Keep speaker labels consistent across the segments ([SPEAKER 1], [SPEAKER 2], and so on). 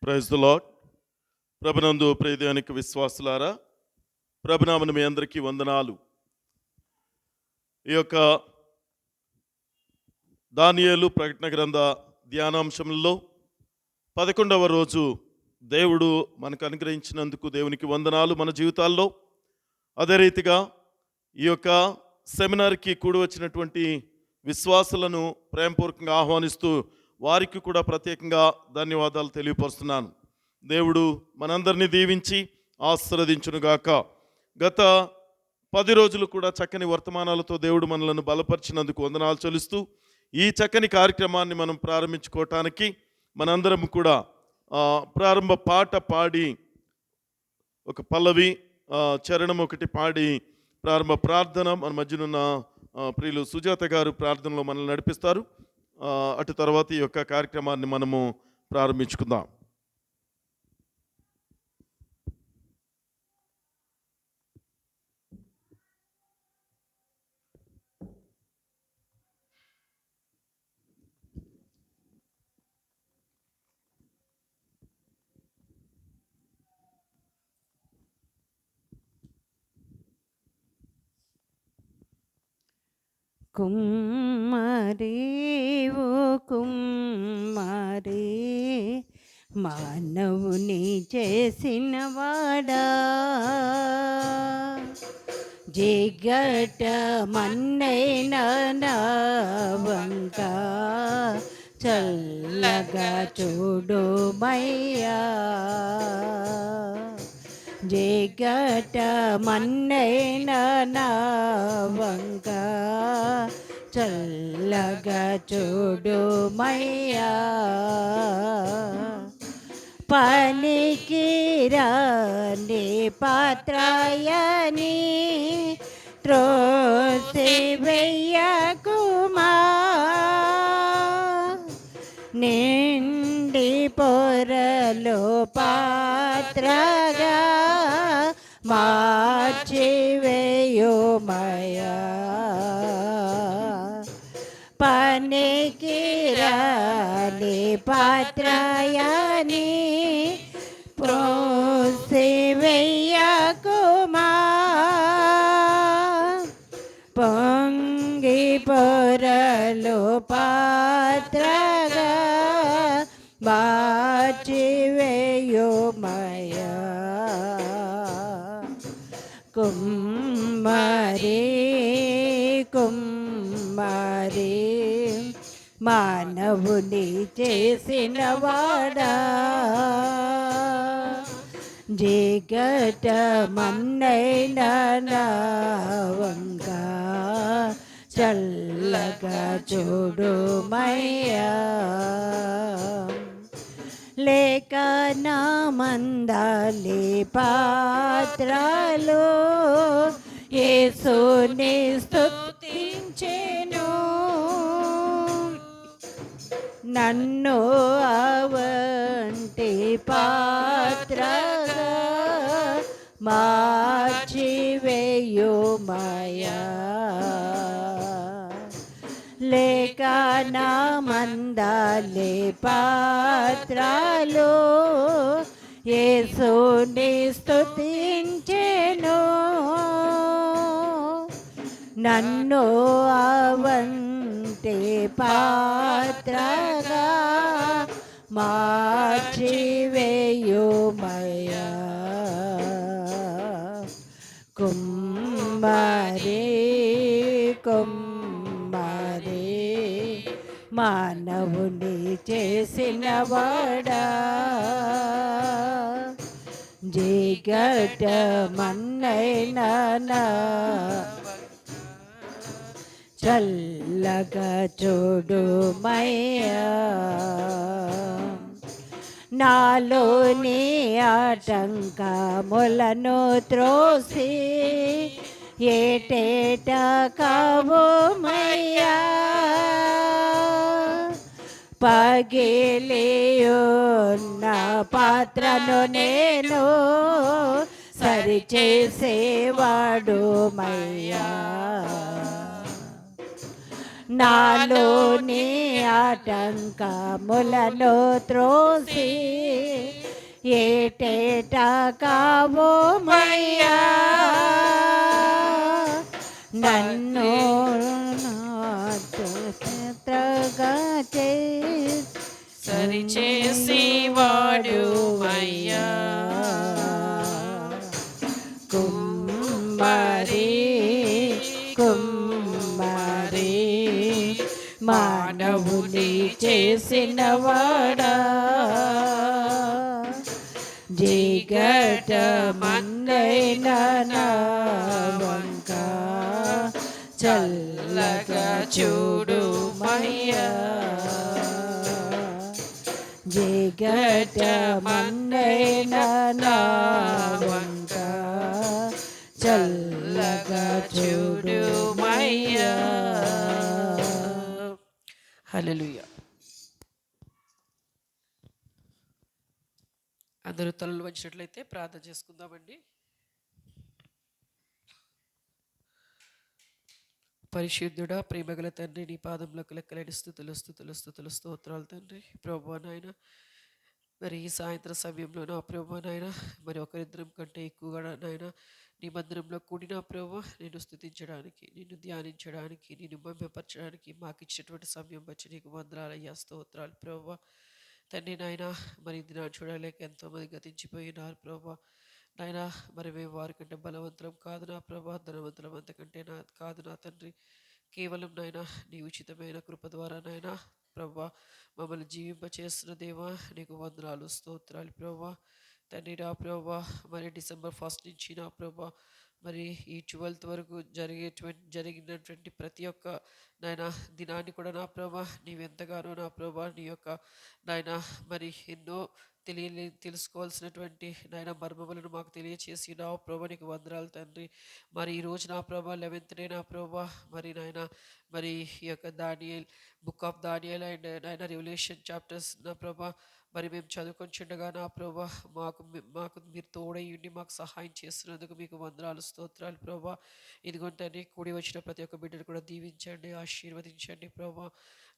[SPEAKER 1] Praise the lord. ప్రభునందు ప్రియదేవునికి విశ్వాసులారా, ప్రభునామను మీ అందరికీ వందనాలు. ఈ యొక్క దానియేలు ప్రకటన గ్రంథ ధ్యానాంశంలో 11వ రోజు దేవుడు మనకు అనుగ్రహించినందుకు దేవునికి వందనాలు మన జీవితాల్లో. అదే రీతిగా ఈ యొక్క సెమినార్కి కూడి వచ్చినటువంటి విశ్వాసులను ప్రేమపూర్వకంగా ఆహ్వానిస్తూ వారికి కూడా ప్రత్యేకంగా ధన్యవాదాలు తెలియపరుస్తున్నాను. దేవుడు మనందరినీ దీవించి ఆశీర్వదించునుగాక. గత 10 రోజులు కూడా చక్కని వర్తమానాలతో దేవుడు మనలను బలపరిచినందుకు వందనాలు చెల్లిస్తూ ఈ చక్కని కార్యక్రమాన్ని మనం ప్రారంభించుకోవటానికి మనందరం కూడా ప్రారంభ పాట పాడి, ఒక పల్లవి చరణం ఒకటి పాడి ప్రారంభ ప్రార్థన మన మధ్యనున్న ప్రియులు సుజాత గారు ప్రార్థనలో మనల్ని నడిపిస్తారు. అటు తర్వాత ఈ యొక్క కార్యక్రమాన్ని మనము ప్రారంభించుకుందాం.
[SPEAKER 2] కుమ్మరి ఓ కుమ్మరి, మానవుని చేసిన వాడా, జిగట మన్నైన వంక చల్లగా చూడుమయ్యా, జిగట మన్నైన వంక చల్లగా చూడుమయ్యా, పనికి రాని పాత్రయని త్రోసి వెయ్యకుమా, నిండి పొరలో పాత్రగా మార్చివేయుమయ్యా, పనికి రాని పాత్రయని త్రోసి వెయ్యకుమా, పొంగి పొరలో పాత్రగా మార్చివేయుమయ్యా, కుమ్మరి కుమ్మరి, మానవుని చేసిన వాడా, జిగట మన్నైన వంక చల్లగా చూడుమయ్యా, లేక నా మందాలి పాత్రలు యేసుని స్తుతించెను, నన్ను అవంటి పాత్రగా మార్చివేయుమయ్యా, లేక నా మందాలి పాత్రలు యేసుని స్తుతించెను, నన్ను అవంటి పాత్రగా మార్చివేయుమయ్యా, కుమ్మరి కుమ్మరి, మానవుని చేసిన వాడా, జిగట మన్నైన చల్లగా చూడుమయ్యా, నాలోని ఆటంకములను త్రోసి ఏటేట కావుమయ్యా, పగిలియున్న పాత్రను నేను సరిచేసేవాడుమయ్యా, నాలోని ఆటంకములను త్రోసి ఏటేటా కావోమయ్యా నన్ను నాతోగా
[SPEAKER 3] సరిచేసి వాడు అయ్యా
[SPEAKER 2] కుమ్మరి కుమ్మరి మానవుని చేసిన వాడా జిగట మందైన నా వంక చల్లగా చూడు మయ్యా జిగట మందైన నా వంక చల్లగా చూడు మయ్యా.
[SPEAKER 3] హల్లెలూయా. అందరూ తలలు వంచినట్లయితే ప్రార్థన చేసుకుందామండి. పరిశుద్ధుడా, ప్రేమగల తండ్రి, నీ పాదములకు లెక్కలేని స్తుతులు స్తోత్రాలు తండ్రి. ప్రభువా నాయన, మరి ఈ సాయంత్రం సమయంలో నా ప్రభువా నాయన, మరి ఒకరిద్దరం కంటే ఎక్కువగా నాయన నీ మందిరంలో కూడిన ప్రభువా నేను స్తుతించడానికి, నిన్ను ధ్యానించడానికి, నిన్ను మహిమపరచడానికి మాకు ఇచ్చినటువంటి సమయం బట్టి నీకు వందనాలయ్యా, స్తోత్రాలు ప్రభువా తండ్రి. నాయన మరి ఇది నా చూడలేక ఎంతోమంది గతించిపోయినారు ప్రభువా నాయన. మరి మేము వారికంటే బలవంతులం కాదు నా ప్రభా, ధనవంతులం అంతకంటే కాదు నా తండ్రి. కేవలం నాయన నీ ఉచితమైన కృప ద్వారా నాయన ప్రభా మమ్మల్ని జీవింపచేస్తున్న దేవా నీకు వందనాలు, స్తోత్రాలు ప్రభా తండ్రి. నా ప్రభా మరి డిసెంబర్ 1 నుంచి నా ప్రభా మరి ఈ 12 వరకు జరిగినటువంటి ప్రతి ఒక్క నాయన దినాన్ని కూడా నా ప్రభా నీవెంతగానో నా ప్రభా నీ యొక్క నాయన మరి ఎన్నో తెలుసుకోవాల్సినటువంటి నాయన మర్మములను మాకు తెలియచేసి నా ప్రభా నీకు వందనాలు తండ్రి. మరి ఈ రోజు నా ప్రభా 11th డే నా ప్రభా మరి నాయన మరి ఈ యొక్క Daniel book of Daniel and నాయన రెవల్యూషన్ చాప్టర్స్ నా ప్రభా మరి మేము చదువుకొనిచుండగా నా ప్రభా మాకు మీరు తోడయ్యండి మాకు సహాయం చేస్తున్నందుకు మీకు వందనాలు, స్తోత్రాలు ప్రభా. ఇదిగోండి కూడి వచ్చిన ప్రతి ఒక్క బిడ్డను కూడా దీవించండి, ఆశీర్వదించండి ప్రభా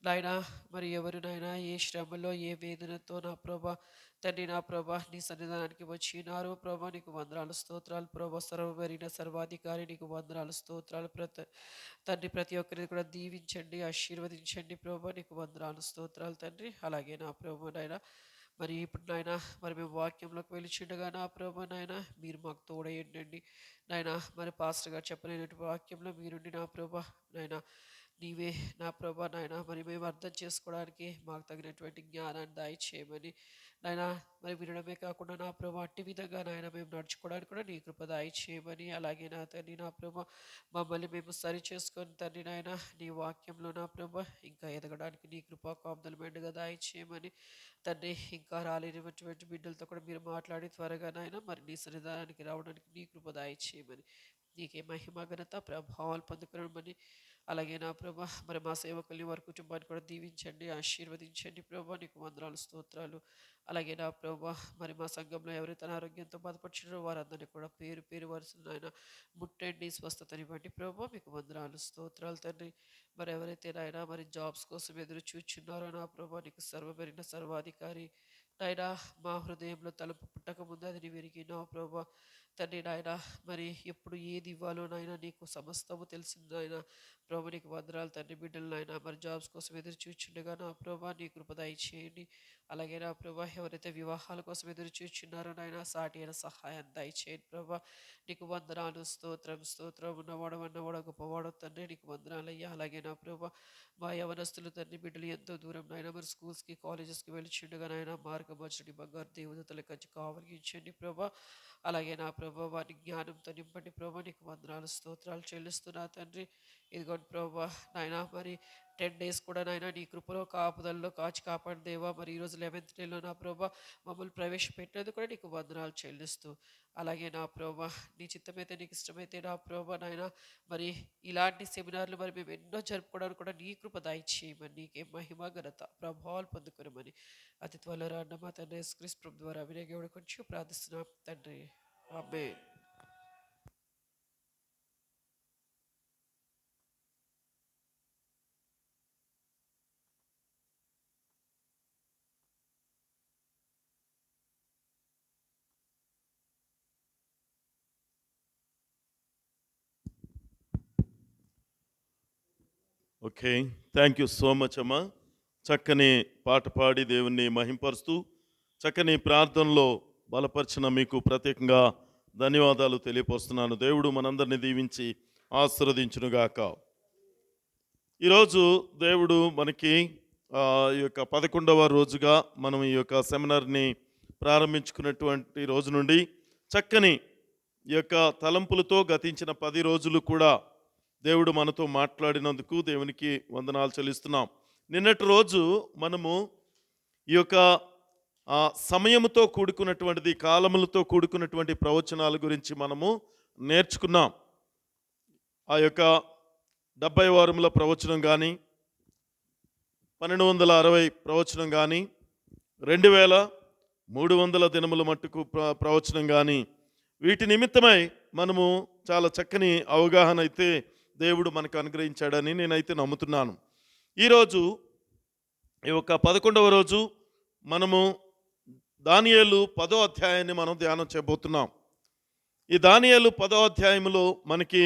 [SPEAKER 3] నాయన. మరి ఎవరు నాయన ఏ శ్రమలో ఏ వేదనతో నా ప్రభా తండ్రి నా ప్రభా నీ సన్నిధానానికి వచ్చినారు ప్రభా నీకు వందనాలు, స్తోత్రాలు ప్రభా. సర్వమరిన సర్వాధికారి నీకు వందనాలు, స్తోత్రాలు తండ్రి. ప్రతి ఒక్కరిని కూడా దీవించండి, ఆశీర్వదించండి ప్రభా నీకు వందనాలు, స్తోత్రాలు తండ్రి. అలాగే నా ప్రభా నాయన మరి ఇప్పుడు నాయన మరి మేము వాక్యంలోకి వెళ్ళిచుండగా నా ప్రభా నాయన మీరు మాకు తోడయ్యండి నాయన. మరి పాస్టర్ గారు చెప్పలేనటువంటి వాక్యంలో మీరుండి నా ప్రభా నాయన నీవే నా ప్రభా నాయన మరి మేము అర్థం చేసుకోవడానికి మాకు తగినటువంటి జ్ఞానాన్ని దయచేయమని నాయన. మరి వినడమే కాకుండా నా ప్రభా అట్టి విధంగా నాయన మేము నడుచుకోవడానికి కూడా నీ కృప దయచేయమని. అలాగే నా తండ్రి నా ప్రభా మమ్మల్ని మేము సరి చేసుకొని తండ్రి నాయన నీ వాక్యంలో నా ప్రభా ఇంకా ఎదగడానికి నీ కృపా కాపుదలు మెండుగా దయచేయమని తండ్రి. ఇంకా రాలేనటువంటి బిడ్డలతో కూడా మీరు మాట్లాడి త్వరగా నాయన మరి నీ సన్నిధానానికి రావడానికి నీ కృప దయచేయమని నీకే మహిమ ఘనత ప్రభావాలు పొందుకోవమని. అలాగే నా ప్రభా మరి మా సేవకుల్ని వారి కుటుంబాన్ని కూడా దీవించండి, ఆశీర్వదించండి ప్రభా నీకు వందనాలు, స్తోత్రాలు. అలాగే నా ప్రభా మరి మా సంఘంలో ఎవరైతే అనారోగ్యంతో బాధపడుచున్నారో వారందరినీ కూడా పేరు పేరు వరుసను ఆయన ముట్టండి, స్వస్థతనివ్వండి ప్రభా మీకు వందనాలు, స్తోత్రాలు తండ్రి. మరి ఎవరైతే నాయన మరి జాబ్స్ కోసం ఎదురు చూచున్నారో నా ప్రభా నీకు సర్వమెరిగిన సర్వాధికారి నాయన. మా హృదయంలో తలుపు పుట్టక ముందు అది నీ విరిగినావు ప్రభా తండ్రి నాయన. మరి ఎప్పుడు ఏది ఇవ్వాలో నాయన నీకు సమస్తము తెలిసింది నాయన ప్రభా నీకు వందనాలు తండ్రి. బిడ్డలు నాయన మరి జాబ్స్ కోసం ఎదురు చూచుండగా నా ప్రభా నీ కృప దయచేయండి. అలాగే నా ప్రభా ఎవరైతే వివాహాల కోసం ఎదురు చూచున్నారో నాయన సాటి అయిన సహాయం దయచేయండి ప్రభా నీకు వందనాలు, స్తోత్రం స్తోత్రం. ఉన్నవాడు గొప్పవాడు తండ్రి నీకు వందనాలయ్యా. అలాగే నా ప్రభా మా యవనస్తులు తండ్రి బిడ్డలు ఎంతో దూరం నాయన మరి స్కూల్స్కి కాలేజెస్కి వెళ్ళిచుండగా నాయన మార్గమర్చుడి బంగారు దేవతల కంచి కావలించండి ప్రభా. అలాగే నా ప్రభా వారి జ్ఞానంతో నింపండి ప్రభా నీకు వందనాలు, స్తోత్రాలు చెల్లిస్తున్నా తండ్రి. ఇదిగోండి ప్రభా నాయన మరి 10 days కూడా నాయన నీ కృపలో కాపుదల్లో కాచి కాపాడు దేవా. మరి ఈరోజు 11th డేలో నా ప్రభా మమ్మల్ని ప్రవేశపెట్టినందుకు కూడా నీకు వందనాలు చెల్లిస్తూ అలాగే నా ప్రభా నీ చిత్తమైతే నీకు ఇష్టమైతే నా ప్రభా నాయన మరి ఇలాంటి సెమినార్లు మరి మేము ఎన్నో జరుపుకోవడానికి కూడా నీ కృప దయచేయమని నీకే మహిమ ఘనత ప్రభావాలు పొందుకోమని అతి త్వరలో రాన్న మా తండ్రి యేసుక్రీస్తు ప్రభు ద్వారా వినయగౌడ కొంచెం ప్రార్థిస్తున్నాం తండ్రి, amen.
[SPEAKER 1] Okay, thank you so much అమ్మా. చక్కని పాట పాడి దేవుణ్ణి మహింపరుస్తూ చక్కని ప్రార్థనలో బలపరిచిన మీకు ప్రత్యేకంగా ధన్యవాదాలు తెలియపరుస్తున్నాను. దేవుడు మనందరినీ దీవించి ఆశీర్వదించునుగాక. ఈరోజు దేవుడు మనకి ఈ యొక్క 11వ రోజుగా మనం ఈ యొక్క సెమినార్ని ప్రారంభించుకున్నటువంటి రోజు నుండి చక్కని ఈ యొక్క తలంపులతో గతించిన 10 రోజులు కూడా దేవుడు మనతో మాట్లాడినందుకు దేవునికి వందనాలు చెల్లిస్తున్నాం. నిన్నటి రోజు మనము ఈ యొక్క సమయముతో కూడుకున్నటువంటిది, కాలములతో కూడుకున్నటువంటి ప్రవచనాల గురించి మనము నేర్చుకున్నాం. ఆ యొక్క 70 వారముల ప్రవచనం కానీ, 1260 ప్రవచనం కానీ, 2300 దినముల మట్టుకు ప్రవచనం కానీ, వీటి నిమిత్తమై మనము చాలా చక్కని అవగాహన అయితే దేవుడు మనకు అనుగ్రహించాడని నేనైతే నమ్ముతున్నాను. ఈరోజు ఈ యొక్క 11వ రోజు మనము దానియేలు 10వ అధ్యాయాన్ని మనం ధ్యానం చేయబోతున్నాం. ఈ దానియేలు 10వ అధ్యాయంలో మనకి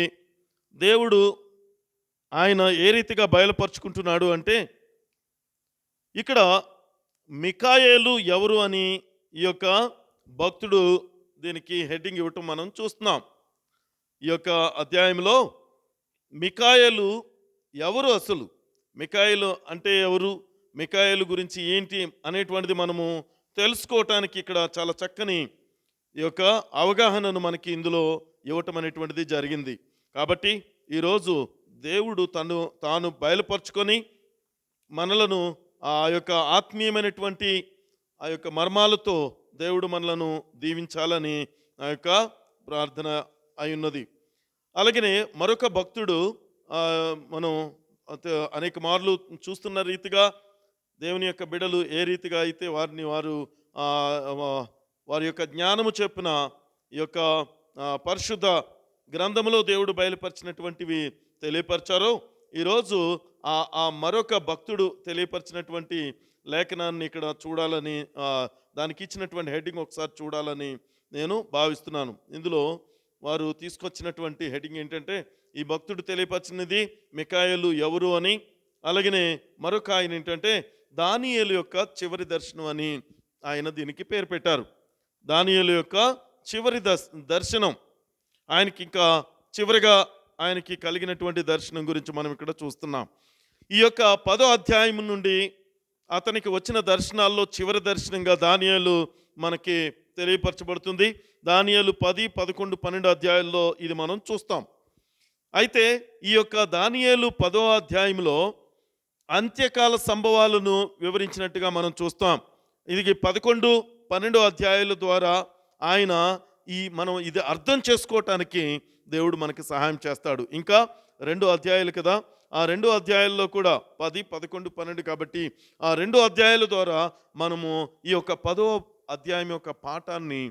[SPEAKER 1] దేవుడు ఆయన ఏ రీతిగా బయలుపరుచుకుంటున్నాడు అంటే, ఇక్కడ మికాయేలు ఎవరు అని ఈ యొక్క భక్తుడు దీనికి హెడ్డింగ్ ఇవ్వటం మనం చూస్తున్నాం. ఈ యొక్క అధ్యాయంలో మికాయేలు ఎవరు, అసలు మికాయేలు అంటే ఎవరు, మికాయేలు గురించి ఏంటి అనేటువంటిది మనము తెలుసుకోవటానికి ఇక్కడ చాలా చక్కని ఈ యొక్క అవగాహనను మనకి ఇందులో ఇవ్వటం అనేటువంటిది జరిగింది. కాబట్టి ఈరోజు దేవుడు తాను బయలుపరుచుకొని మనలను ఆ యొక్క ఆత్మీయమైనటువంటి ఆ యొక్క మర్మాలతో దేవుడు మనలను దీవించాలని ఆ యొక్క ప్రార్థన అయి ఉన్నది. అలాగనే మరొక భక్తుడు మనం అనేక మార్లు చూస్తున్న రీతిగా దేవుని యొక్క బిడలు ఏ రీతిగా అయితే వారి యొక్క జ్ఞానము చెప్పిన ఈ యొక్క పరిశుద్ధ గ్రంథములో దేవుడు బయలుపరిచినటువంటివి తెలియపరిచారో, ఈరోజు ఆ మరొక భక్తుడు తెలియపరిచినటువంటి లేఖనాన్ని ఇక్కడ చూడాలని, దానికి ఇచ్చినటువంటి హెడ్డింగ్ ఒకసారి చూడాలని నేను భావిస్తున్నాను. ఇందులో వారు తీసుకొచ్చినటువంటి హెడ్డింగ్ ఏంటంటే, ఈ భక్తుడు తెలియపరిచినది మికాయేలు ఎవరు అని, అలాగనే మరొక ఆయన ఏంటంటే దానియేలు యొక్క చివరి దర్శనం అని ఆయన దీనికి పేరు పెట్టారు. దానియేలు యొక్క చివరి దర్శనం, ఆయనకి ఇంకా చివరిగా ఆయనకి కలిగినటువంటి దర్శనం గురించి మనం ఇక్కడ చూస్తున్నాం. ఈ యొక్క 10వ అధ్యాయం నుండి అతనికి వచ్చిన దర్శనాల్లో చివరి దర్శనంగా దానియేలు మనకి తెలియపరచబడుతుంది. దానియేలు 10, 11, 12 అధ్యాయాల్లో ఇది మనం చూస్తాం. అయితే ఈ యొక్క దానియేలు 10వ అధ్యాయంలో అంత్యకాల సంభవాలను వివరించినట్టుగా మనం చూస్తాం. ఇది 11, 12 అధ్యాయాల ద్వారా ఆయన మనం ఇది అర్థం చేసుకోవటానికి దేవుడు మనకి సహాయం చేస్తాడు. ఇంకా 2 అధ్యాయాలు కదా, ఆ 2 అధ్యాయాల్లో కూడా 10, 11, 12 కాబట్టి ఆ 2 అధ్యాయాల ద్వారా మనము ఈ యొక్క 10వ అధ్యాయం యొక్క పాఠాన్ని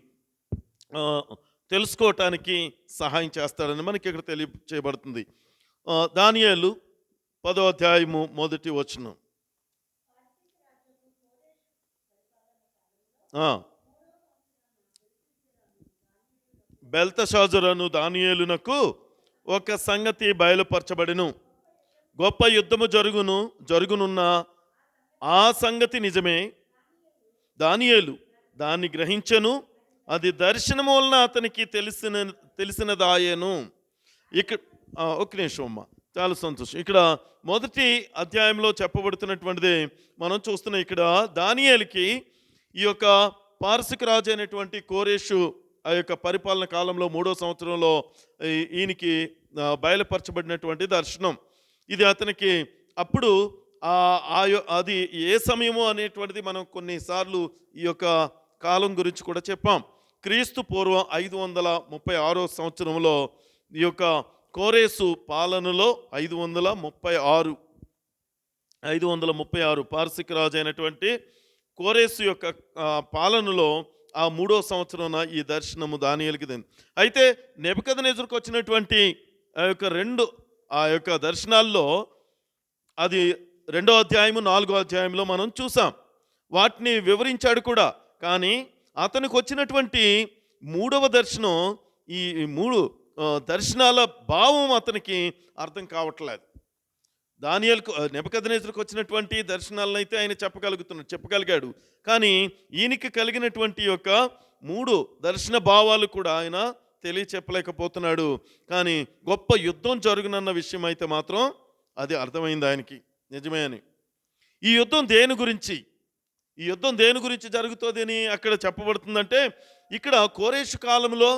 [SPEAKER 1] తెలుసుకోవటానికి సహాయం చేస్తాడని మనకి ఇక్కడ తెలియచేయబడుతుంది. దానియేలు 10వ అధ్యాయము 1వ వచనం. బెల్తషాజరును దానియేలునకు ఒక సంగతి బయలుపరచబడెను. గొప్ప యుద్ధము జరుగునున్న ఆ సంగతి నిజమే. దానియేలు దాన్ని గ్రహించెను, అది దర్శనము వలన అతనికి తెలిసినదాయను. ఇక్కడ ఒక నిమిషం అమ్మ, చాలా సంతోషం. ఇక్కడ 1వ అధ్యాయంలో చెప్పబడుతున్నటువంటిది మనం చూస్తున్నాం. ఇక్కడ దానియేలుకి ఈ యొక్క పారసిక రాజు అయినటువంటి కోరేషు ఆ యొక్క పరిపాలన కాలంలో 3వ సంవత్సరంలో ఈయనకి బయలుపరచబడినటువంటి దర్శనం ఇది. అతనికి అప్పుడు అది ఏ సమయము అనేటువంటిది మనం కొన్నిసార్లు ఈ యొక్క కాలం గురించి కూడా చెప్పాం. క్రీస్తు పూర్వం 536వ సంవత్సరంలో ఈ యొక్క కోరేసు పాలనలో 536 పారసిక రాజు అయినటువంటి కోరేసు యొక్క పాలనలో ఆ 3వ సంవత్సరం ఈ దర్శనము దానియేలుకి దింది. అయితే నెబుకద్నెజరుకు వచ్చినటువంటి ఆ యొక్క దర్శనాల్లో అది 2వ అధ్యాయము 4వ అధ్యాయంలో మనం చూసాం. వాటిని వివరించాడు కూడా. కానీ అతనికి వచ్చినటువంటి 3వ దర్శనం, ఈ 3 దర్శనాల భావం అతనికి అర్థం కావట్లేదు. దానియేలుకు నెబుకద్నెజరుకు వచ్చినటువంటి దర్శనాలను అయితే ఆయన చెప్పగలిగాడు. కానీ ఈయనకి కలిగినటువంటి యొక్క 3 దర్శన భావాలు కూడా ఆయన తెలియచెప్పలేకపోతున్నాడు. కానీ గొప్ప యుద్ధం జరుగునన్న విషయం అయితే మాత్రం అది అర్థమైంది ఆయనకి, నిజమే అని. ఈ యుద్ధం దేని గురించి జరుగుతుంది అని అక్కడ చెప్పబడుతుందంటే, ఇక్కడ కోరేషు కాలంలో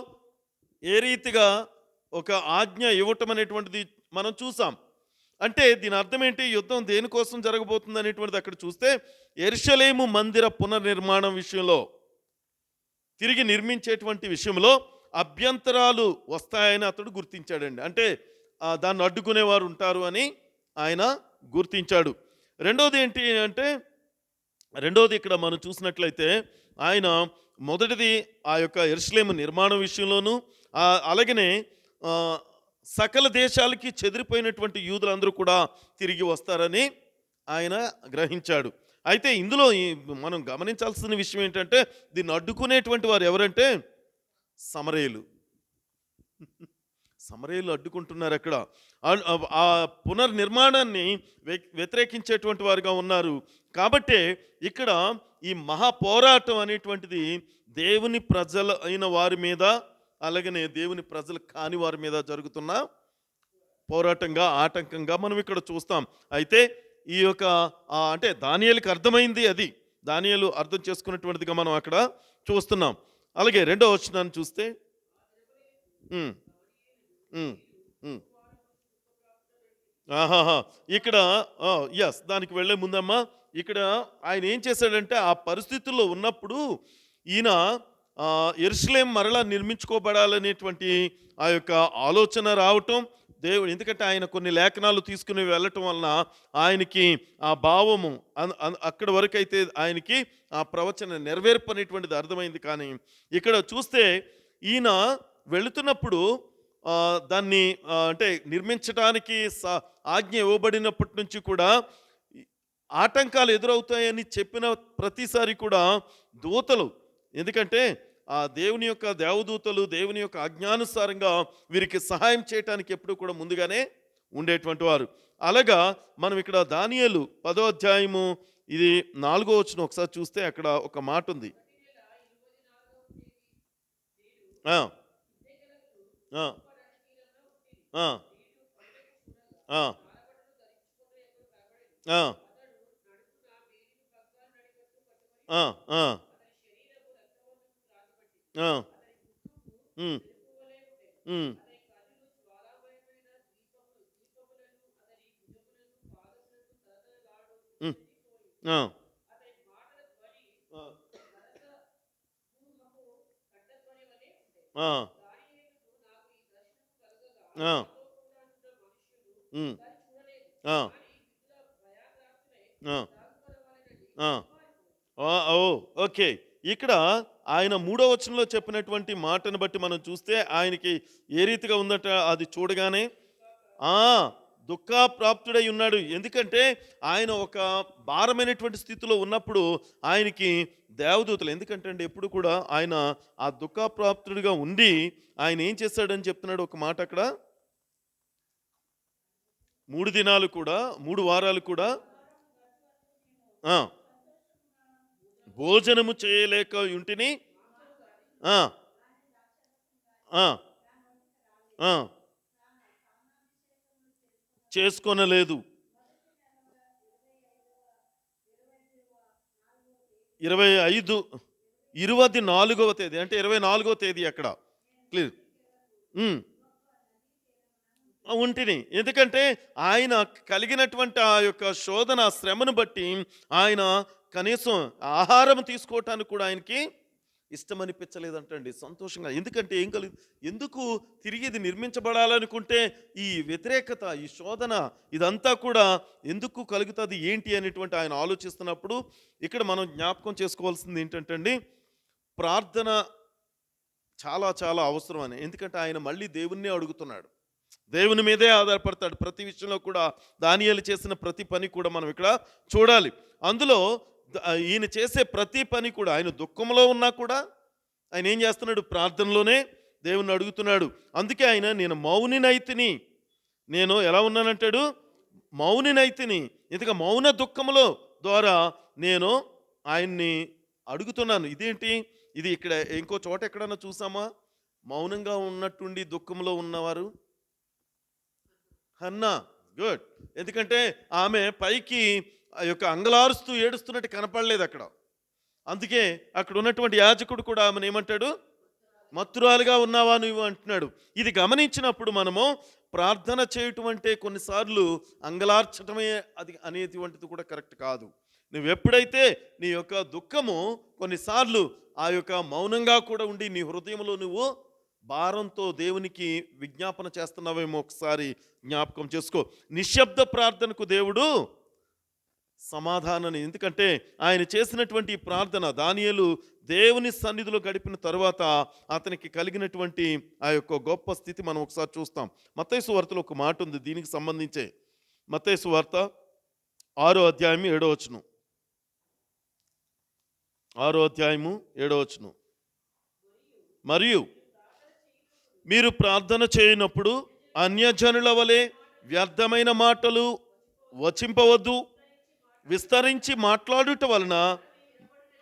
[SPEAKER 1] ఏ రీతిగా ఒక ఆజ్ఞ ఇవ్వటం అనేటువంటిది మనం చూసాం. అంటే దీని అర్థం ఏంటి? యుద్ధం దేనికోసం జరగబోతుంది అనేటువంటిది అక్కడ చూస్తే, యెరూషలేము మందిర పునర్నిర్మాణం విషయంలో, తిరిగి నిర్మించేటువంటి విషయంలో అభ్యంతరాలు వస్తాయని అతడు గుర్తించాడండి. అంటే దాన్ని అడ్డుకునేవారు ఉంటారు అని ఆయన గుర్తించాడు. రెండోది ఇక్కడ మనం చూసినట్లయితే, ఆయన మొదటిది ఆ యొక్క యెరూషలేము నిర్మాణం విషయంలోనూ, అలాగనే సకల దేశాలకి చెదిరిపోయినటువంటి యూదులందరూ కూడా తిరిగి వస్తారని ఆయన గ్రహించాడు. అయితే ఇందులో మనం గమనించాల్సిన విషయం ఏంటంటే, దీన్ని అడ్డుకునేటువంటి వారు ఎవరంటే సమరయులు అడ్డుకుంటున్నారు. అక్కడ ఆ పునర్నిర్మాణాన్ని వ్యతిరేకించేటువంటి వారుగా ఉన్నారు. కాబట్టే ఇక్కడ ఈ మహా పోరాటం అనేటువంటిది దేవుని ప్రజలు అయిన వారి మీద, అలాగనే దేవుని ప్రజలు కాని వారి మీద జరుగుతున్న పోరాటంగా, ఆటంకంగా మనం ఇక్కడ చూస్తాం. అయితే ఈ యొక్క అంటే దానియేలుకి అర్థమైంది, అది దానియేలు అర్థం చేసుకున్నటువంటిదిగా మనం అక్కడ చూస్తున్నాం. అలాగే 2వ వచనాన్ని చూస్తే, ఇక్కడ దానికి వెళ్ళే ముందమ్మా, ఇక్కడ ఆయన ఏం చేశాడంటే, ఆ పరిస్థితుల్లో ఉన్నప్పుడు ఈయన యెరూషలేము మరలా నిర్మించుకోబడాలనేటువంటి ఆ యొక్క ఆలోచన రావటం, దేవుడు ఎందుకంటే ఆయన కొన్ని లేఖనాలు తీసుకుని వెళ్ళటం వలన ఆయనకి ఆ భావము అక్కడి వరకు అయితే ఆయనకి ఆ ప్రవచన నెరవేర్పు అనేటువంటిది అర్థమైంది. కానీ ఇక్కడ చూస్తే ఈయన వెళుతున్నప్పుడు దాన్ని అంటే నిర్మించడానికి ఆజ్ఞ ఇవ్వబడినప్పటి నుంచి కూడా ఆటంకాలు ఎదురవుతాయని చెప్పిన ప్రతిసారి కూడా దూతలు, ఎందుకంటే ఆ దేవుని యొక్క దేవదూతలు దేవుని యొక్క ఆజ్ఞానుసారంగా వీరికి సహాయం చేయటానికి ఎప్పుడు కూడా ముందుగానే ఉండేటువంటి వారు. అలాగా మనం ఇక్కడ దానియేలు 10వ అధ్యాయము ఇది 4వ వచనం ఒకసారి చూస్తే అక్కడ ఒక మాట ఉంది. ఓకే, ఇక్కడ ఆయన 3వ వచనంలో చెప్పినటువంటి మాటను బట్టి మనం చూస్తే ఆయనకి ఏ రీతిగా ఉందట, అది చూడగానే దుఃఖప్రాప్తుడై ఉన్నాడు. ఎందుకంటే ఆయన ఒక భారమైనటువంటి స్థితిలో ఉన్నప్పుడు ఆయనకి దేవదూతలు, ఎందుకంటే అండి ఎప్పుడు కూడా ఆయన ఆ దుఃఖప్రాప్తుడిగా ఉండి ఆయన ఏం చేశాడని చెప్తున్నాడు ఒక మాట అక్కడ, 3 దినాలు కూడా 3 వారాలు కూడా భోజనము చేయలేక ఇంటిని చేసుకొనలేదు. 24వ తేదీ అంటే 24వ తేదీ అక్కడ క్లియర్ ఉంటిని. ఎందుకంటే ఆయన కలిగినటువంటి ఆ యొక్క శోధన శ్రమను బట్టి ఆయన కనీసం ఆహారం తీసుకోవటానికి కూడా ఆయనకి ఇష్టమనిపించలేదంటండి, సంతోషంగా. ఎందుకంటే ఎందుకు తిరిగి ఇది నిర్మించబడాలనుకుంటే ఈ వ్యతిరేకత, ఈ శోధన, ఇదంతా కూడా ఎందుకు కలుగుతుంది ఏంటి అనేటువంటి ఆయన ఆలోచిస్తున్నప్పుడు ఇక్కడ మనం జ్ఞాపకం చేసుకోవాల్సింది ఏంటంటే అండి, ప్రార్థన చాలా చాలా అవసరం అని. ఎందుకంటే ఆయన మళ్ళీ దేవుణ్ణే అడుగుతున్నాడు, దేవుని మీదే ఆధారపడతాడు. ప్రతి విషయంలో కూడా దానియేలు చేసిన ప్రతి పని కూడా మనం ఇక్కడ చూడాలి. అందులో ఈయన చేసే ప్రతి పని కూడా, ఆయన దుఃఖంలో ఉన్నా కూడా ఆయన ఏం చేస్తున్నాడు, ప్రార్థనలోనే దేవుణ్ణి అడుగుతున్నాడు. అందుకే ఆయన నేను మౌనినైతిని, నేను ఎలా ఉన్నానంటాడు, మౌనినైతిని, ఇంతగా మౌన దుఃఖములో ద్వారా నేను ఆయన్ని అడుగుతున్నాను. ఇదేంటి ఇది? ఇక్కడ ఇంకో చోట ఎక్కడన్నా చూసామా మౌనంగా ఉన్నట్టుండి దుఃఖంలో ఉన్నవారు? హన్నా. గుడ్. ఎందుకంటే ఆమె పైకి ఆ యొక్క అంగలారుస్తూ ఏడుస్తున్నట్టు కనపడలేదు అక్కడ. అందుకే అక్కడ ఉన్నటువంటి యాజకుడు కూడా ఆమెను ఏమంటాడు? మత్తురాలుగా ఉన్నావా నువ్వు అంటున్నాడు. ఇది గమనించినప్పుడు మనము ప్రార్థన చేయటం అంటే కొన్నిసార్లు అంగలార్చటమే అది అనేటువంటిది కూడా కరెక్ట్ కాదు. నువ్వు ఎప్పుడైతే నీ యొక్క దుఃఖము కొన్నిసార్లు ఆ యొక్క మౌనంగా కూడా ఉండి నీ హృదయంలో నువ్వు భారంతో దేవునికి విజ్ఞాపన చేస్తున్నావేమో ఒకసారి జ్ఞాపకం చేసుకో. నిశ్శబ్ద ప్రార్థనకు దేవుడు సమాధానాన్ని, ఎందుకంటే ఆయన చేసినటువంటి ఈ ప్రార్థన దానియేలు దేవుని సన్నిధిలో గడిపిన తరువాత అతనికి కలిగినటువంటి ఆ యొక్క గొప్ప స్థితి మనం ఒకసారి చూస్తాం. మత్తయి సువార్తలో ఒక మాట ఉంది దీనికి సంబంధించే. మత్తయి సువార్త 6వ అధ్యాయం 7వ వచనం. 6వ అధ్యాయము 7వ వచనం. మరియు మీరు ప్రార్థన చేయనప్పుడు అన్యజనుల వలె వ్యర్థమైన మాటలు వచింపవద్దు, విస్తరించి మాట్లాడుట వలన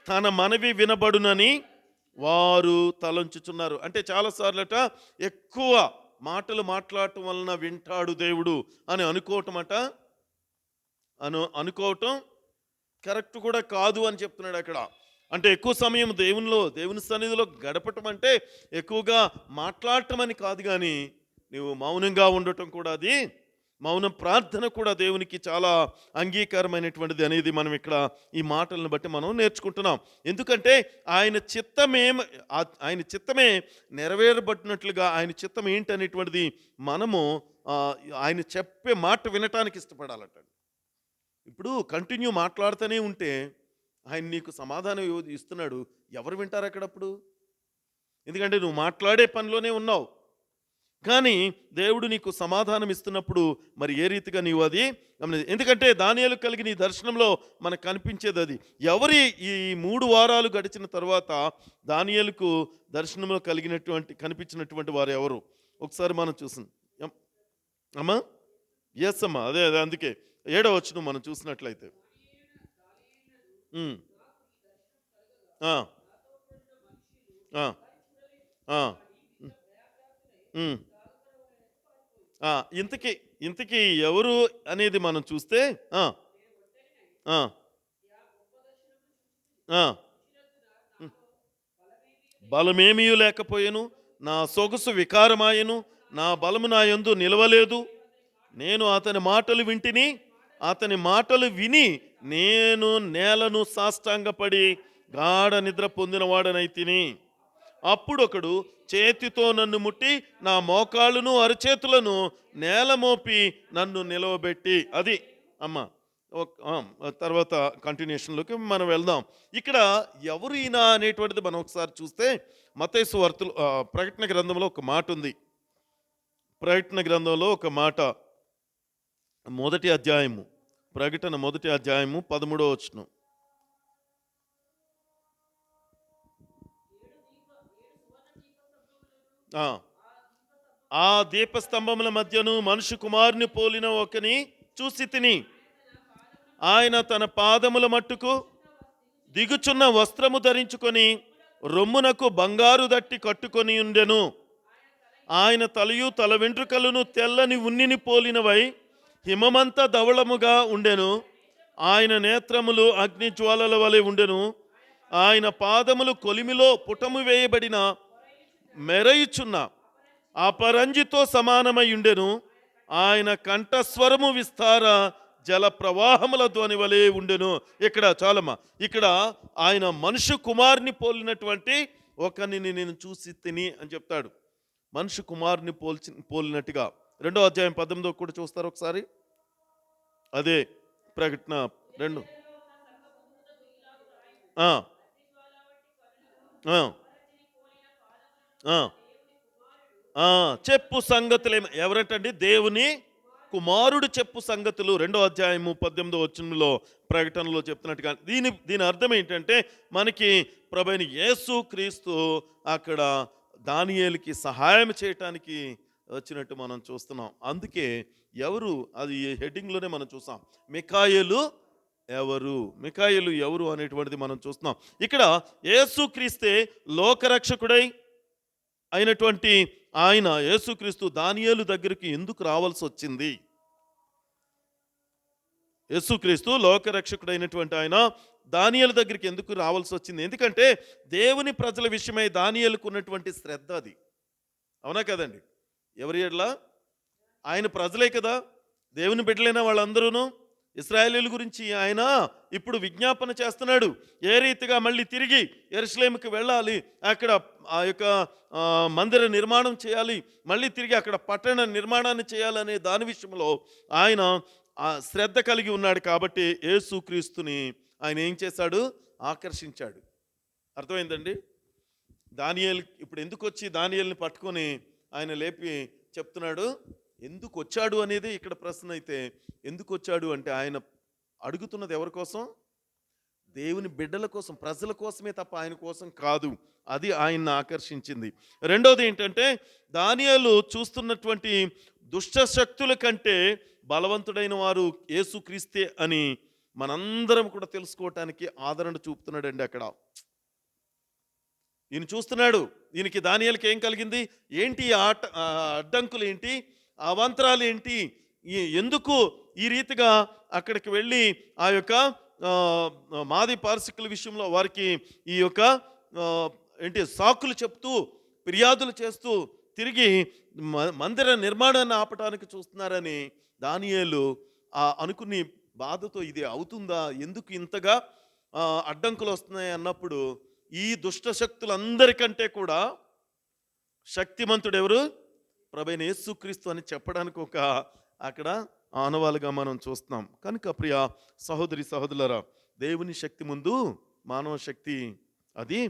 [SPEAKER 1] తన మనవి వినబడునని వారు తలంచుచున్నారు. అంటే చాలాసార్లట ఎక్కువ మాటలు మాట్లాడటం వలన వింటాడు దేవుడు అని అనుకోవటం కరెక్ట్ కూడా కాదు అని చెప్తున్నాడు అక్కడ. అంటే ఎక్కువ సమయం దేవుని సన్నిధిలో గడపటం అంటే ఎక్కువగా మాట్లాడటం అని కాదు, కానీ నువ్వు మౌనంగా ఉండటం కూడా, అది మౌన ప్రార్థన కూడా దేవునికి చాలా అంగీకారమైనటువంటిది అనేది మనం ఇక్కడ ఈ మాటలను బట్టి మనం నేర్చుకుంటున్నాం. ఎందుకంటే ఆయన చిత్తమే నెరవేరబడినట్లుగా ఆయన చిత్తం ఏంటనేటువంటిది మనము ఆయన చెప్పే మాట వినటానికి ఇష్టపడాలట. ఇప్పుడు కంటిన్యూ మాట్లాడుతూనే ఉంటే ఆయన నీకు సమాధానం ఇస్తున్నాడు, ఎవరు వింటారు అక్కడప్పుడు? ఎందుకంటే నువ్వు మాట్లాడే పనిలోనే ఉన్నావు. కానీ దేవుడు నీకు సమాధానం ఇస్తున్నప్పుడు మరి ఏ రీతిగా నీవు అది ఎందుకంటే దానియేలు కలిగిన ఈ దర్శనంలో మనకు కనిపించేది అది. ఎవరి ఈ 3 వారాలు గడిచిన తర్వాత దానియేలుకు దర్శనంలో కనిపించినటువంటి వారు ఎవరు? ఒకసారి మనం చూసాం అమ్మా. ఎస్ అమ్మా, అదే అందుకే 7వ వచనం మనం చూసినట్లయితే ఇంతకీ ఎవరు అనేది మనం చూస్తే బలమేమీ లేకపోయాను, నా సొగసు వికారమాయను, నా బలము నా యందు నిలవలేదు. నేను అతని మాటలు వింటిని, అతని మాటలు విని నేను నేలను సాష్టాంగపడి గాఢ నిద్ర పొందినవాడనైతిని. అప్పుడొకడు చేతితో నన్ను ముట్టి నా మోకాళ్ళను అరచేతులను నేల మోపి నన్ను నిలవబెట్టి. అది అమ్మ. తర్వాత కంటిన్యూషన్లోకి మనం వెళ్దాం. ఇక్కడ ఎవరు ఈయన అనేటువంటిది మనం ఒకసారి చూస్తే మత్తయి సువార్తలో ప్రకటన గ్రంథంలో ఒక మాట ఉంది. ప్రకటన గ్రంథంలో ఒక మాట, మొదటి అధ్యాయము, ప్రకటన 1వ అధ్యాయము 13వ వచనం. ఆ దీపస్తంభముల మధ్యను మనుష్య కుమారుని పోలిన ఒకని చూసి తిని, ఆయన తన పాదముల మట్టుకు దిగుచున్న వస్త్రము ధరించుకొని రొమ్మునకు బంగారు దట్టి కట్టుకొని ఉండెను. ఆయన తలయు తల వెంట్రుకలను తెల్లని ఉన్నిని పోలినవై హిమమంతా ధవళముగా ఉండెను. ఆయన నేత్రములు అగ్ని జ్వాలల వలె ఉండెను. ఆయన పాదములు కొలిమిలో పుటము వేయబడిన మెరయుచున్న అపరంజితో సమానమై ఉండెను. ఆయన కంఠస్వరము విస్తార జల ప్రవాహముల ధ్వని వలె ఉండెను. ఇక్కడ చాలమ్మా, ఇక్కడ ఆయన మనుష్య కుమారుని పోలినటువంటి ఒకరిని నేను చూసి తిని అని చెప్తాడు. మనుష్య కుమారుని పోలినట్టుగా 2వ అధ్యాయం 18 కూడా చూస్తారు ఒకసారి. అదే ప్రకటన 2. చెప్పు సంగతులు ఎవరంటండి? దేవుని కుమారుడు చెప్పు సంగతులు 2వ అధ్యాయము 18వ వచనంలో ప్రకటనలో చెప్తున్నట్టుగా. దీని అర్థం ఏంటంటే మనకి ప్రభువైన యేసు క్రీస్తు అక్కడ దానియేలుకి సహాయం చేయటానికి వచ్చినట్టు మనం చూస్తున్నాం. అందుకే ఎవరు అది హెడ్డింగ్లోనే మనం చూసాం. మిఖాయేలు ఎవరు, మిఖాయేలు ఎవరు అనేటువంటిది మనం చూస్తున్నాం. ఇక్కడ యేసుక్రీస్తే లోకరక్షకుడై అయినటువంటి ఆయన యేసుక్రీస్తు దానియేలు దగ్గరికి ఎందుకు రావాల్సి వచ్చింది? యేసుక్రీస్తు లోకరక్షకుడైనటువంటి ఆయన దానియేలు దగ్గరికి ఎందుకు రావాల్సి వచ్చింది? ఎందుకంటే దేవుని ప్రజల విషయమై దానియేలుకు ఉన్నటువంటి శ్రద్ధ అది. అవునా కదండి? ఎవరి ఎడ్ల? ఆయన ప్రజలే కదా, దేవుని బిడ్డలైన వాళ్ళందరూను. ఇశ్రాయేలీయుల గురించి ఆయన ఇప్పుడు విజ్ఞాపన చేస్తున్నాడు. ఏ రీతిగా మళ్ళీ తిరిగి యెరూషలేముకి వెళ్ళాలి, అక్కడ ఆ యొక్క మందిర నిర్మాణం చేయాలి, మళ్ళీ తిరిగి అక్కడ పట్టణ నిర్మాణాన్ని చేయాలనే దాని విషయంలో ఆయన శ్రద్ధ కలిగి ఉన్నాడు. కాబట్టి యేసుక్రీస్తుని ఆయన ఏం చేశాడు? ఆకర్షించాడు. అర్థమైందండి? దానియేలు ఇప్పుడు ఎందుకు వచ్చి దానియేలుని పట్టుకొని ఆయన లేపి చెప్తున్నాడు? ఎందుకు వచ్చాడు అనేది ఇక్కడ ప్రశ్న. అయితే ఎందుకు వచ్చాడు అంటే ఆయన అడుగుతున్నది ఎవరి కోసం? దేవుని బిడ్డల కోసం, ప్రజల కోసమే తప్ప ఆయన కోసం కాదు. అది ఆయన్ని ఆకర్షించింది. రెండోది ఏంటంటే దానియేలు చూస్తున్నటువంటి దుష్ట శక్తుల కంటే బలవంతుడైన వారు యేసుక్రీస్తే అని మనందరం కూడా తెలుసుకోవటానికి ఆదరణ చూపుతున్నాడండి. అక్కడ ఈయన చూస్తున్నాడు. ఈయనకి దానియేలుకి ఏం కలిగింది? ఏంటి అడ్డంకులు ఏంటి, అవాంతరాలు ఏంటి, ఎందుకు ఈ రీతిగా అక్కడికి వెళ్ళి ఆ యొక్క మాది పారసికుల విషయంలో వారికి ఈ యొక్క ఏంటి సాకులు చెప్తూ ఫిర్యాదులు చేస్తూ తిరిగి మందిర నిర్మాణాన్ని ఆపటానికి చూస్తున్నారని దానియేలు అనుకుని బాధతో ఇది అవుతుందా, ఎందుకు ఇంతగా అడ్డంకులు వస్తున్నాయి అన్నప్పుడు ఈ దుష్ట శక్తులందరికంటే కూడా శక్తిమంతుడు ఎవరు? ప్రభువైన యేసుక్రీస్తు అని చెప్పడానికి ఒక అక్కడ ఆనవాలుగా మనం చూస్తున్నాం. కనుక ప్రియ సహోదరి సహోదరులారా, దేవుని శక్తి ముందు మానవ శక్తి అది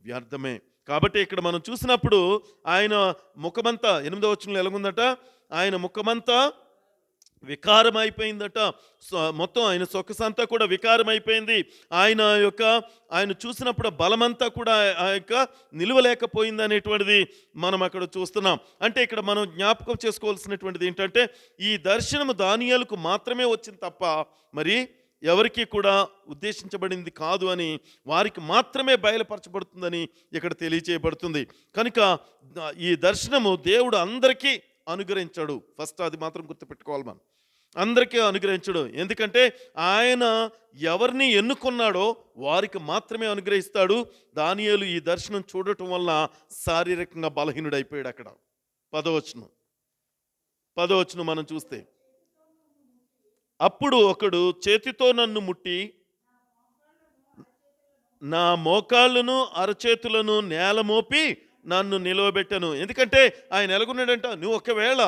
[SPEAKER 1] వ్యర్థమే. కాబట్టి ఇక్కడ మనం చూసినప్పుడు ఆయన ముఖమంతా 8వ వచనంలో ఎలాగుందట? ఆయన ముఖమంతా వికారం అయిపోయిందట. మొత్తం ఆయన సొగసంతా కూడా వికారం అయిపోయింది. ఆయన చూసినప్పుడు బలమంతా కూడా ఆ యొక్క నిలవలేకపోయింది అనేటువంటిది మనం అక్కడ చూస్తున్నాం. అంటే ఇక్కడ మనం జ్ఞాపకం చేసుకోవాల్సినటువంటిది ఏంటంటే ఈ దర్శనము దానియేలుకు మాత్రమే వచ్చింది తప్ప మరి ఎవరికి కూడా ఉద్దేశించబడింది కాదు అని, వారికి మాత్రమే బయలుపరచబడుతుందని ఇక్కడ తెలియచేయబడుతుంది. కనుక ఈ దర్శనము దేవుడు అందరికీ అనుగ్రహించాడు. ఫస్ట్ అది మాత్రం గుర్తుపెట్టుకోవాలి మనం. అందరికీ అనుగ్రహించడు. ఎందుకంటే ఆయన ఎవరిని ఎన్నుకున్నాడో వారికి మాత్రమే అనుగ్రహిస్తాడు. దానియేలు ఈ దర్శనం చూడటం వల్ల శారీరకంగా బలహీనుడైపోయాడు. అక్కడ 10వ వచనం మనం చూస్తే, అప్పుడు ఒకడు చేతితో నన్ను ముట్టి నా మోకాళ్ళను అరచేతులను నేల మోపి నన్ను నిలవబెట్టను. ఎందుకంటే ఆయన ఎలాగున్నాడంట, నువ్వు ఒకవేళ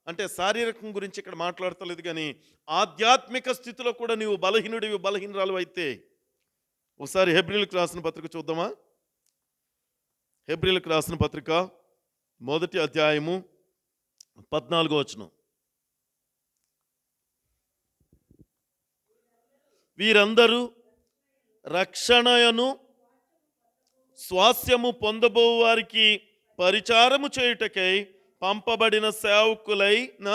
[SPEAKER 1] అంటే శారీరకం గురించి ఇక్కడ మాట్లాడతలేదు కానీ ఆధ్యాత్మిక స్థితిలో కూడా నీవు బలహీనుడివి, బలహీనరాలు అయితే, ఒకసారి హెబ్రీలకు రాసిన పత్రిక చూద్దామా? హెబ్రీలకు రాసిన పత్రిక 1వ అధ్యాయము 14వ వచనం. వీరందరూ రక్షణయను స్వాస్యము పొందబో వారికి పరిచారము చేయుటకై పంపబడిన సేవకులైన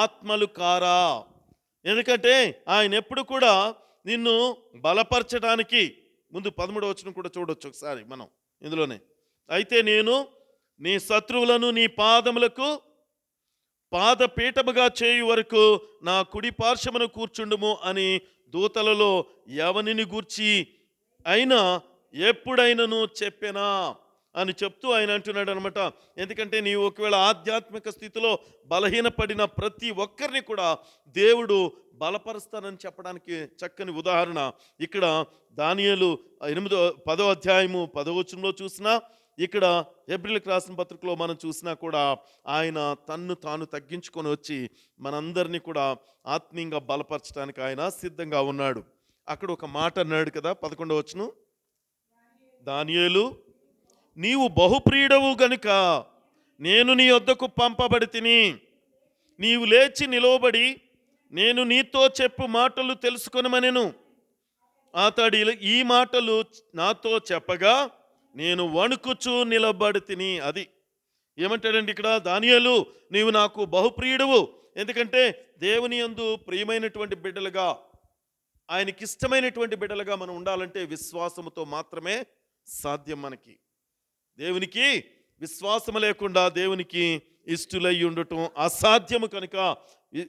[SPEAKER 1] ఆత్మలు కారా. ఎందుకంటే ఆయన ఎప్పుడు కూడా నిన్ను బలపరచడానికి, ముందు 13వ వచనం కూడా చూడొచ్చు ఒకసారి మనం ఇందులోనే. అయితే నేను నీ శత్రువులను నీ పాదములకు పాదపీఠముగా చేయు వరకు నా కుడి పార్శ్వమును కూర్చుండుము అని దూతలలో ఎవనిని గూర్చి అయినా ఎప్పుడైనను చెప్పెనా అని చెప్తూ ఆయన అంటున్నాడు అనమాట. ఎందుకంటే నీవు ఒకవేళ ఆధ్యాత్మిక స్థితిలో బలహీనపడిన ప్రతి ఒక్కరిని కూడా దేవుడు బలపరుస్తానని చెప్పడానికి చక్కని ఉదాహరణ ఇక్కడ దానియేలు 10వ అధ్యాయము 10వ వచనంలో చూసినా, ఇక్కడ హెబ్రీలకు రాసిన పత్రికలో మనం చూసినా కూడా ఆయన తన్ను తాను తగ్గించుకొని వచ్చి మనందరినీ కూడా ఆత్మీయంగా బలపరచడానికి ఆయన సిద్ధంగా ఉన్నాడు. అక్కడ ఒక మాట అన్నాడు కదా 11వ వచనం, దానియేలు నీవు బహుప్రియుడవు గనుక నేను నీ వద్దకు పంపబడి తిని, నీవు లేచి నిలవబడి నేను నీతో చెప్పు మాటలు తెలుసుకొనమనెను. అతడు ఈ మాటలు నాతో చెప్పగా నేను వణుకుచూ నిలబడి తిని. అది ఏమంటాడండి ఇక్కడ? దానియేలు, నీవు నాకు బహుప్రియుడువు. ఎందుకంటే దేవుని యందు ప్రియమైనటువంటి బిడ్డలుగా, ఆయనకి ఇష్టమైనటువంటి బిడ్డలుగా మనం ఉండాలంటే విశ్వాసముతో మాత్రమే సాధ్యం మనకి. దేవునికి విశ్వాసం లేకుండా దేవునికి ఇష్టలై ఉండటం అసాధ్యము. కనుక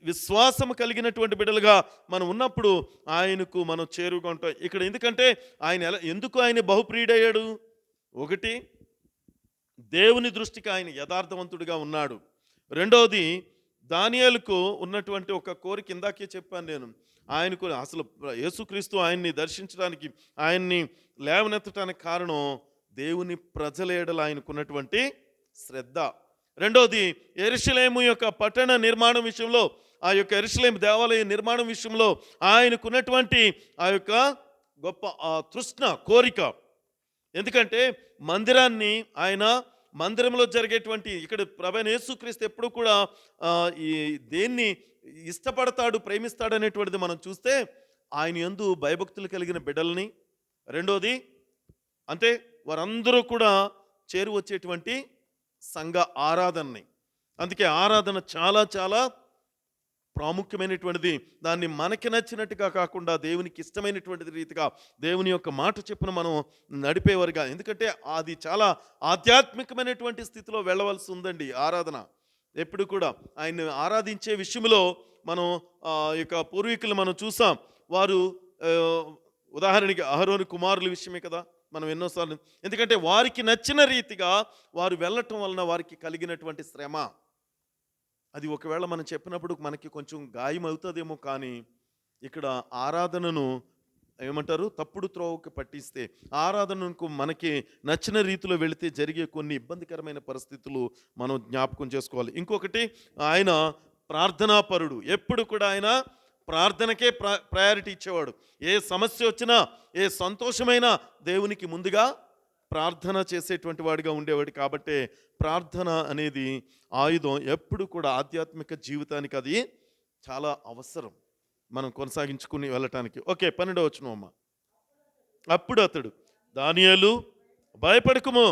[SPEAKER 1] విశ్వాసము కలిగినటువంటి బిడ్డలుగా మనం ఉన్నప్పుడు ఆయనకు మనం చేరుగా ఉంటాం. ఇక్కడ ఎందుకంటే ఎందుకు ఆయన బహుప్రియుడయ్యాడు? ఒకటి, దేవుని దృష్టికి ఆయన యథార్థవంతుడిగా ఉన్నాడు. రెండవది, దానియేలుకు ఉన్నటువంటి ఒక కోరిక ఇందాకే చెప్పాను నేను. ఆయనకు అసలు యేసుక్రీస్తు ఆయన్ని దర్శించడానికి, ఆయన్ని లేవనెత్తడానికి కారణం దేవుని ప్రజల ఎడల ఆయనకున్నటువంటి శ్రద్ధ. రెండవది, యెరూషలేము యొక్క పట్టణ నిర్మాణం విషయంలో, ఆ యొక్క యెరూషలేము దేవాలయ నిర్మాణం విషయంలో ఆయనకున్నటువంటి ఆ యొక్క గొప్ప తృష్ణ, కోరిక. ఎందుకంటే మందిరంలో జరిగేటువంటి, ఇక్కడ ప్రభువైన యేసుక్రీస్తు ఎప్పుడు కూడా ఈ దేన్ని ఇష్టపడతాడు, ప్రేమిస్తాడు అనేటువంటిది మనం చూస్తే ఆయన యందు భయభక్తులు కలిగిన బిడ్డల్ని, రెండోది అంటే వారందరూ కూడా చేరువచ్చేటువంటి సంఘ ఆరాధనని. అందుకే ఆరాధన చాలా చాలా ప్రాముఖ్యమైనటువంటిది. దాన్ని మనకి నచ్చినట్టుగా కాకుండా దేవునికి ఇష్టమైనటువంటి రీతిగా దేవుని యొక్క మాట చెప్పున మనం నడిపేవారుగా. ఎందుకంటే అది చాలా ఆధ్యాత్మికమైనటువంటి స్థితిలో వెళ్ళవలసి ఉందండి ఆరాధన. ఎప్పుడు కూడా ఆయన్ని ఆరాధించే విషయంలో మనం ఇక పూర్వీకులు మనం చూసాం. వారు ఉదాహరణకి అహరోను కుమారుల విషయమే కదా మనం ఎన్నోసార్లు. ఎందుకంటే వారికి నచ్చిన రీతిగా వారు వెళ్ళటం వలన వారికి కలిగినటువంటి శ్రమ, అది ఒకవేళ మనం చెప్పినప్పుడు మనకి కొంచెం గాయం అవుతుందేమో. కానీ ఇక్కడ ఆరాధనను ఏమంటారు, తప్పుడు త్రోవకి పట్టిస్తే, ఆరాధనకు మనకి నచ్చిన రీతిలో వెళితే జరిగే కొన్ని ఇబ్బందికరమైన పరిస్థితులు మనం జ్ఞాపకం చేసుకోవాలి. ఇంకొకటి, ఆయన ప్రార్థనాపరుడు. ఎప్పుడు కూడా ఆయన ప్రార్థనకే ప్రయారిటీ ఇచ్చేవాడు. ఏ సమస్య వచ్చినా, ఏ సంతోషమైనా దేవునికి ముందుగా ప్రార్థన చేసేటువంటి వాడిగా ఉండేవాడు. కాబట్టి ప్రార్థన అనేది ఆయుధం. ఎప్పుడు కూడా ఆధ్యాత్మిక జీవితానికి అది చాలా అవసరం, మనం కొనసాగించుకుని వెళ్ళటానికి. ఓకే, 12వ వచనం అమ్మ. అప్పుడు అతడు, దానియేలు భయపడకుము,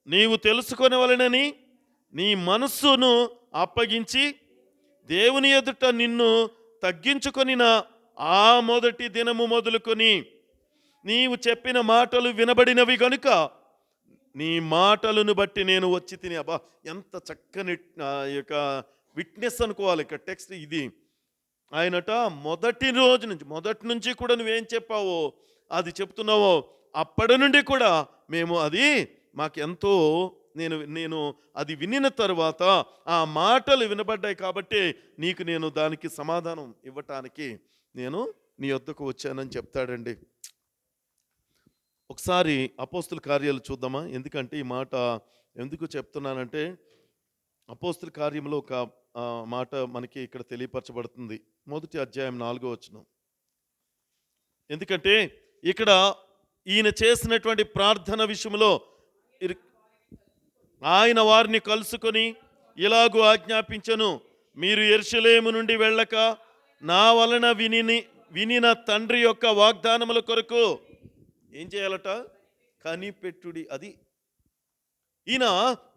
[SPEAKER 1] నీవు తెలుసుకొనవలెనని నీ మనస్సును అప్పగించి దేవుని ఎదుట నిన్ను తగ్గించుకొనిన ఆ మొదటి దినము మొదలుకొని నీవు చెప్పిన మాటలు వినబడినవి గనుక నీ మాటలను బట్టి నేను వచ్చి తిని. అబ్బా, ఎంత చక్కని యొక్క విట్నెస్ అనుకోవాలి ఇక్కడ టెక్స్ట్ ఇది. ఆయనట మొదటి నుంచి కూడా నువ్వేం చెప్పావో అది చెప్తున్నావో, అప్పటి నుండి కూడా మేము అది మాకెంతో నేను అది వినిన తర్వాత ఆ మాటలు వినబడ్డాయి కాబట్టి నీకు నేను దానికి సమాధానం ఇవ్వటానికి నేను నీ వద్దకు వచ్చానని చెప్తాడండి. ఒకసారి అపోస్తుల కార్యాలు చూద్దామా? ఎందుకంటే ఈ మాట ఎందుకు చెప్తున్నానంటే, అపోస్తుల కార్యంలో ఒక మాట మనకి ఇక్కడ తెలియపరచబడుతుంది. 1వ అధ్యాయం 4వ వచనం. ఎందుకంటే ఇక్కడ ఈయన చేసినటువంటి ప్రార్థన విషయంలో ఆయన వారిని కలుసుకొని ఇలాగూ ఆజ్ఞాపించను, మీరు యెరూషలేము నుండి వెళ్ళక నా వలన వినిన తండ్రి యొక్క వాగ్దానముల కొరకు ఏం చేయాలట? కనిపెట్టుడి. అది ఈయన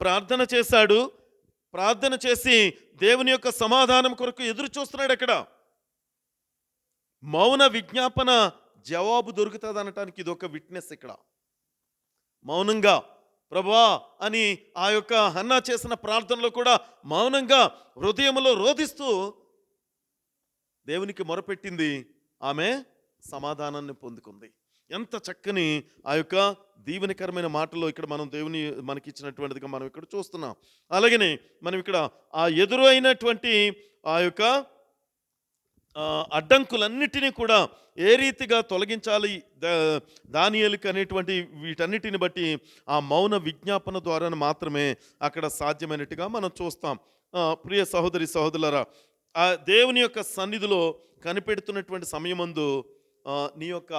[SPEAKER 1] ప్రార్థన చేశాడు. ప్రార్థన చేసి దేవుని యొక్క సమాధానం కొరకు ఎదురు చూస్తున్నాడు. అక్కడ మౌన విజ్ఞాపన జవాబు దొరుకుతుంది అనటానికి ఇది ఒక విట్నెస్. ఇక్కడ మౌనంగా ప్రభువా అని ఆ యొక్క హన్నా చేసిన ప్రార్థనలో కూడా మౌనంగా హృదయంలో రోధిస్తూ దేవునికి మొరపెట్టింది. ఆమె సమాధానాన్ని పొందుకుంది. ఎంత చక్కని ఆ యొక్క దీవెనకరమైన మాటలో ఇక్కడ మనం దేవుని మనకిచ్చినటువంటిదిగా మనం ఇక్కడ చూస్తున్నాం. అలాగనే మనం ఇక్కడ ఆ ఎదురు అయినటువంటి ఆ యొక్క అడ్డంకులన్నిటినీ కూడా ఏ రీతిగా తొలగించాలి దానియేలుకి అనేటువంటి వీటన్నిటిని బట్టి ఆ మౌన విజ్ఞాపన ద్వారా మాత్రమే అక్కడ సాధ్యమైనట్టుగా మనం చూస్తాం. ప్రియ సహోదరి సహోదరులారా, ఆ దేవుని యొక్క సన్నిధిలో కనిపెడుతున్నటువంటి సమయమందు నీ యొక్క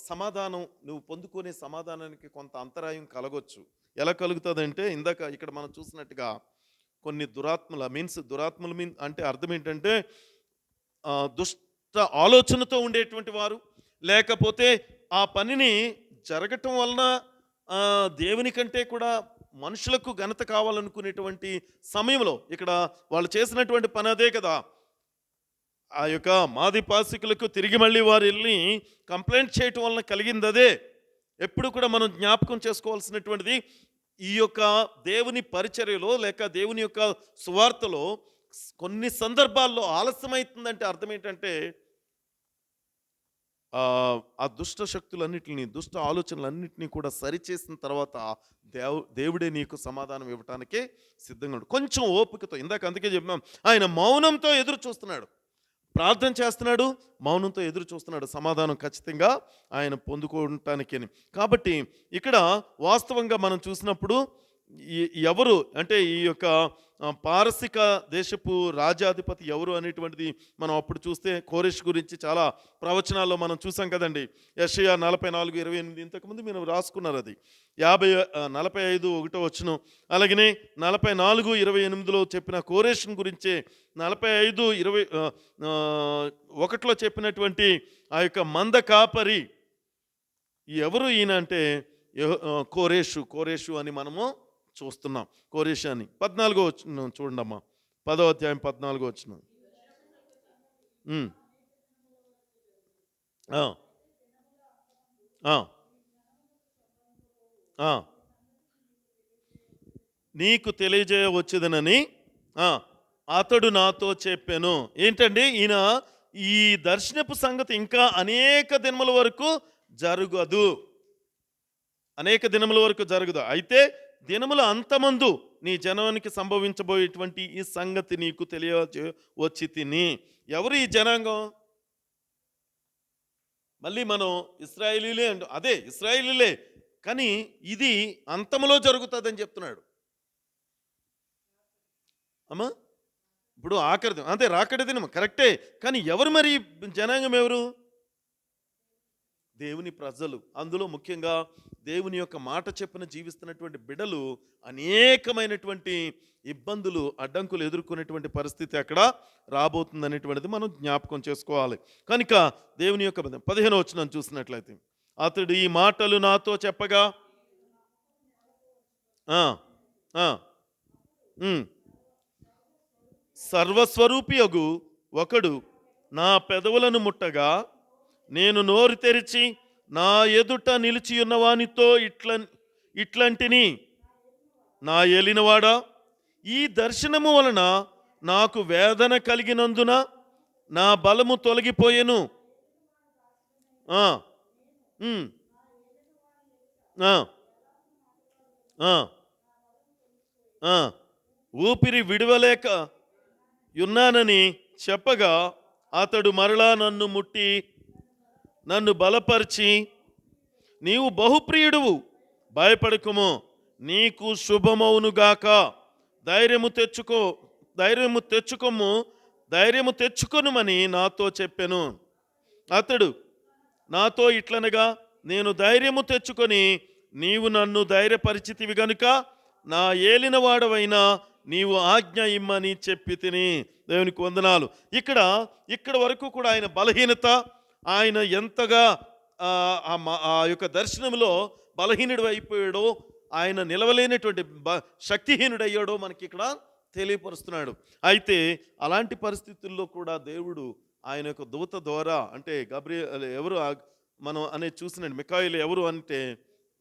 [SPEAKER 1] సమాధానం, నువ్వు పొందుకునే సమాధానానికి కొంత అంతరాయం కలగొచ్చు. ఎలా కలుగుతుందంటే, ఇందాక ఇక్కడ మనం చూసినట్టుగా కొన్ని దురాత్మలు అంటే అర్థం ఏంటంటే దుష్ట ఆలోచనతో ఉండేటువంటి వారు, లేకపోతే ఆ పనిని జరగటం వలన దేవుని కంటే కూడా మనుషులకు ఘనత కావాలనుకునేటువంటి సమయంలో ఇక్కడ వాళ్ళు చేసినటువంటి పని అదే కదా. ఆ యొక్క మాది పాసికులకు తిరిగి మళ్ళీ వారు వెళ్ళి కంప్లైంట్ చేయటం వలన కలిగింది అదే. ఎప్పుడు కూడా మనం జ్ఞాపకం చేసుకోవాల్సినటువంటిది, ఈ యొక్క దేవుని పరిచర్యలో లేక దేవుని యొక్క సువార్తలో కొన్ని సందర్భాల్లో ఆలస్యమవుతుందంటే అర్థం ఏంటంటే ఆ దుష్ట శక్తులన్నిటిని, దుష్ట ఆలోచనలన్నింటినీ కూడా సరిచేసిన తర్వాత దేవుడే నీకు సమాధానం ఇవ్వటానికే సిద్ధంగా ఉన్నాడు. కొంచెం ఓపికతో, ఇందాక అందుకే చెప్పినాం, ఆయన మౌనంతో ఎదురు చూస్తున్నాడు, ప్రార్థన చేస్తున్నాడు, మౌనంతో ఎదురు చూస్తున్నాడు సమాధానం ఖచ్చితంగా ఆయన పొందుకోవటానికి. కాబట్టి ఇక్కడ వాస్తవంగా మనం చూసినప్పుడు ఎవరు అంటే ఈ యొక్క పారసిక దేశపు రాజాధిపతి ఎవరు అనేటువంటిది మనం అప్పుడు చూస్తే కోరెష్ గురించి చాలా ప్రవచనాల్లో మనం చూసాం కదండి. యెషయా 44:28 ఇంతకుముందు మీరు రాసుకున్నారు, అది 45:1 అలాగనే 44:28 చెప్పిన కోరెష్ను గురించే 45:1 చెప్పినటువంటి ఆ యొక్క మంద కాపరి ఎవరు ఈయన అంటే కోరేషు అని మనము చూస్తున్నాం. కోరేషు అని 14 చూడండమ్మా, 10వ అధ్యాయం 14 నీకు తెలియజేయవచ్చుదనని అతడు నాతో చెప్పాను. ఏంటండి ఈయన ఈ దర్శనపు సంగతి ఇంకా అనేక దినముల వరకు జరగదు, అనేక దినముల వరకు జరగదు. అయితే దినముల అంతమందు నీ జనానికి సంభవించబోయేటువంటి ఈ సంగతి నీకు తెలియవచ్చి తిని. ఎవరు ఈ జనాంగం? మళ్ళీ మనం ఇశ్రాయేలీలే అంట, అదే ఇశ్రాయేలీలే, కానీ ఇది అంతములో జరుగుతుందని చెప్తున్నాడు అమ్మా. ఇప్పుడు ఆఖరిది అంతే, రాకడి దినం కరెక్టే, కానీ ఎవరు మరి జనాంగం? ఎవరు? దేవుని ప్రజలు. అందులో ముఖ్యంగా దేవుని యొక్క మాట చెప్పిన జీవిస్తున్నటువంటి బిడ్డలు అనేకమైనటువంటి ఇబ్బందులు, అడ్డంకులు ఎదుర్కొనేటువంటి పరిస్థితి అక్కడ రాబోతుందనేటువంటిది మనం జ్ఞాపకం చేసుకోవాలి. కనుక దేవుని యొక్క 15వ వచనం చూసినట్లయితే, అతడు ఈ మాటలు నాతో చెప్పగా సర్వస్వరూపియగు ఒకడు నా పెదవులను ముట్టగా నేను నోరు తెరిచి నా ఎదుట నిలిచి ఉన్నవానితో ఇట్లాంటిని, నా ఏలినవాడా, ఈ దర్శనము వలన నాకు వేదన కలిగినందున నా బలము తొలగిపోయెను. ఊపిరి విడవలేక ఉన్నానని చెప్పగా అతడు మరలా నన్ను ముట్టి నన్ను బలపరిచి, నీవు బహుప్రియుడువు, భయపడకుము, నీకు శుభమవునుగాక, ధైర్యము తెచ్చుకొనుమని నాతో చెప్పెను. అతడు నాతో ఇట్లనగా, నేను ధైర్యము తెచ్చుకొని నీవు నన్ను ధైర్యపరిచితివి గనుక నా ఏలినవాడవైన నీవు ఆజ్ఞ ఇమ్మని చెప్పి తిని. దేవునికి వందనాలు. ఇక్కడ వరకు కూడా ఆయన బలహీనత, ఆయన ఎంతగా ఆ యొక్క దర్శనంలో బలహీనుడు అయిపోయాడో, ఆయన నిలవలేనటువంటి శక్తిహీనుడయ్యాడో మనకి ఇక్కడ తెలియపరుస్తున్నాడు. అయితే అలాంటి పరిస్థితుల్లో కూడా దేవుడు ఆయన యొక్క దూత ద్వారా, అంటే గబ్రియల్ ఎవరు మనం అనేది చూసినండి, మికాయిలు ఎవరు అంటే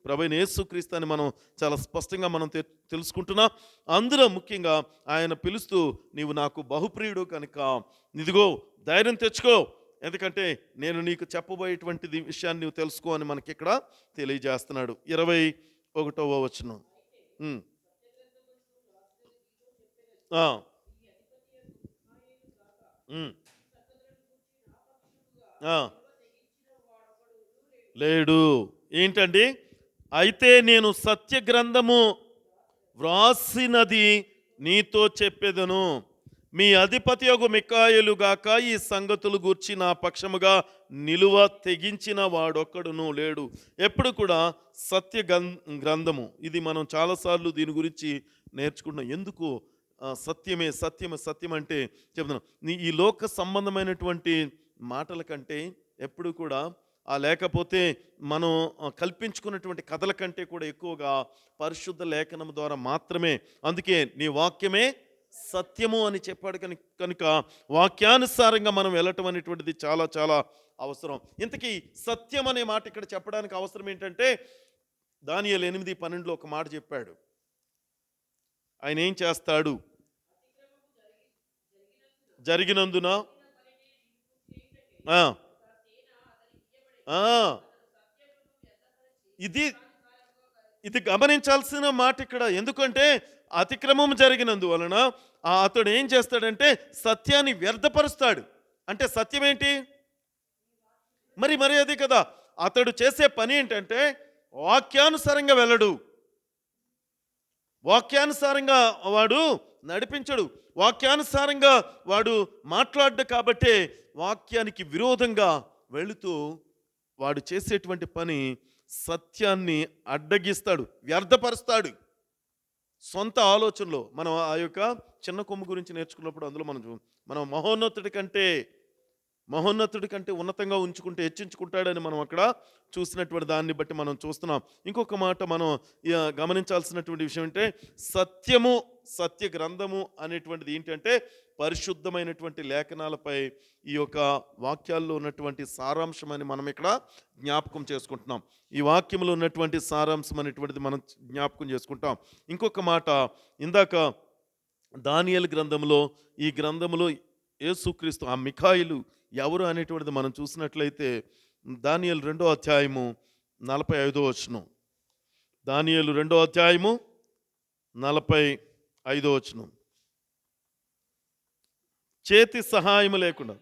[SPEAKER 1] ప్రభువైన యేసుక్రీస్తు అని మనం చాలా స్పష్టంగా మనం తెలుసుకుంటున్నాం. అందులో ముఖ్యంగా ఆయన పిలుస్తూ, నీవు నాకు బహుప్రియుడు కనుక ఇదిగో ధైర్యం తెచ్చుకో, ఎందుకంటే నేను నీకు చెప్పబోయేటువంటిది విషయాన్ని నువ్వు తెలుసుకో అని మనకి ఇక్కడ తెలియజేస్తున్నాడు. 21వ వచనం. లేడు. ఏంటండి? అయితే నేను సత్య గ్రంథము వ్రాసినది నీతో చెప్పేదను, మీ అధిపతి యొక్క మికాయేలు గాక ఈ సంగతులు గూర్చి నా పక్షముగా నిలువ తెగించిన వాడొక్కడును లేడు. ఎప్పుడు కూడా సత్య గ్రంథము, ఇది మనం చాలాసార్లు దీని గురించి నేర్చుకుంటున్నాం. ఎందుకు సత్యమే సత్యం అంటే చెప్తున్నాం, ఈ లోక సంబంధమైనటువంటి మాటల కంటే ఎప్పుడు కూడా లేకపోతే మనం కల్పించుకున్నటువంటి కథల కంటే కూడా ఎక్కువగా పరిశుద్ధ లేఖనం ద్వారా మాత్రమే. అందుకే నీ వాక్యమే సత్యము అని చెప్పాడు. కనుక వాక్యానుసారంగా మనం వెళ్ళటం అనేటువంటిది చాలా చాలా అవసరం. ఇంతకీ సత్యం అనే మాట ఇక్కడ చెప్పడానికి అవసరం ఏంటంటే, దానియేలు 8:12 ఒక మాట చెప్పాడు. ఆయన ఏం చేస్తాడు? జరిగినందున ఆ, ఆ, ఇది ఇది గమనించాల్సిన మాట ఇక్కడ. ఎందుకంటే అతిక్రమం జరిగినందువలన అతడు ఏం చేస్తాడంటే సత్యాన్ని వ్యర్థపరుస్తాడు. అంటే సత్యం ఏంటి? మరి అది కదా. అతడు చేసే పని ఏంటంటే వాక్యానుసారంగా వెళ్ళడు, వాక్యానుసారంగా వాడు నడిపించడు, వాక్యానుసారంగా వాడు మాట్లాడ్డు. కాబట్టే వాక్యానికి విరోధంగా వెళుతూ వాడు చేసేటువంటి పని సత్యాన్ని అడ్డగిస్తాడు, వ్యర్థపరుస్తాడు. సొంత ఆలోచనలో మనం ఆ యొక్క చిన్న కొమ్ము గురించి నేర్చుకున్నప్పుడు అందులో మనం మహోన్నతుడి కంటే ఉన్నతంగా ఉంచుకుంటే హెచ్చించుకుంటాడని మనం అక్కడ చూసినటువంటి దాన్ని బట్టి మనం చూస్తున్నాం. ఇంకొక మాట మనం గమనించాల్సినటువంటి విషయం అంటే, సత్య గ్రంథము అనేటువంటిది ఏంటంటే పరిశుద్ధమైనటువంటి లేఖనాలపై ఈ యొక్క వాక్యాల్లో ఉన్నటువంటి సారాంశం అని మనం ఇక్కడ జ్ఞాపకం చేసుకుంటున్నాం. ఈ వాక్యంలో ఉన్నటువంటి సారాంశం అనేటువంటిది మనం జ్ఞాపకం చేసుకుంటాం. ఇంకొక మాట, ఇందాక దానియేలు గ్రంథంలో, ఈ గ్రంథంలో యేసుక్రీస్తు, ఆ మిఖాయిలు ఎవరు అనేటువంటిది మనం చూసినట్లయితే దానియేలు 2వ అధ్యాయము 45వ వచనం. దానియేలు 2వ అధ్యాయము 45వ వచనం. చేతి సహాయం లేకుండా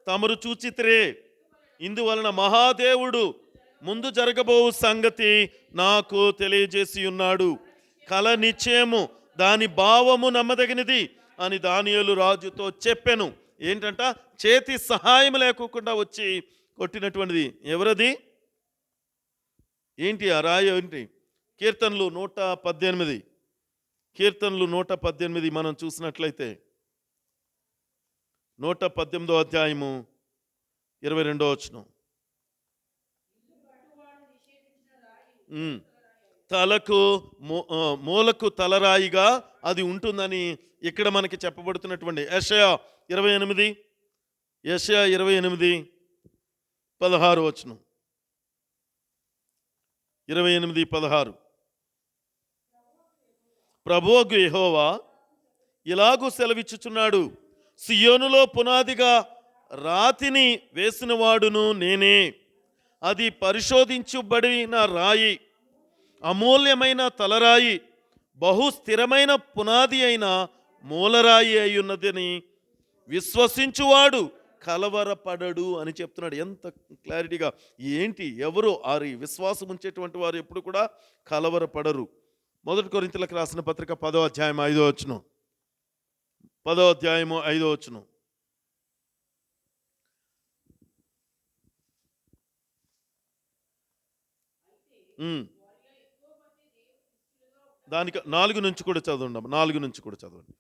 [SPEAKER 1] తమరు చూచితిరే, ఇందువలన మహాదేవుడు ముందు జరగబోవు సంగతి నాకు తెలియజేసి ఉన్నాడు. కల నిశ్చయము, దాని భావము నమ్మదగినది అని దానియేలు రాజుతో చెప్పెను. ఏంటంట? చేతి సహాయం లేకోకుండా వచ్చి కొట్టినటువంటిది ఎవరది? ఏంటి ఆ రాయి? ఏంటి? కీర్తనలు 118 మనం చూసినట్లయితే 118వ అధ్యాయము 22వ వచనం. తలకు మూలకు తలరాయిగా అది ఉంటుందని ఇక్కడ మనకి చెప్పబడుతున్నటువంటి యెషయా 28:16 వచనం. 28:16. ప్రభువగు యెహోవా ఇలాగూ సెలవిచ్చుచున్నాడు, సియోనులో పునాదిగా రాతిని వేసినవాడును నేనే. అది పరిశోధించబడిన రాయి, అమూల్యమైన తలరాయి, బహు స్థిరమైన పునాది అయిన మూలరాయి అయ్యున్నదని విశ్వసించువాడు కలవరపడడు అని చెప్తున్నాడు. ఎంత క్లారిటీగా! ఏంటి? ఎవరు? విశ్వాసం ఉంచేటువంటి వారు ఎప్పుడు కూడా కలవరపడరు. 1 కొరింథీయులకు రాసిన పత్రిక 10వ అధ్యాయం 5వ వచనం. 10వ అధ్యాయము 5వ వచనం. దానికి 4 నుంచి కూడా చదవండి. 4 నుంచి కూడా చదవండి.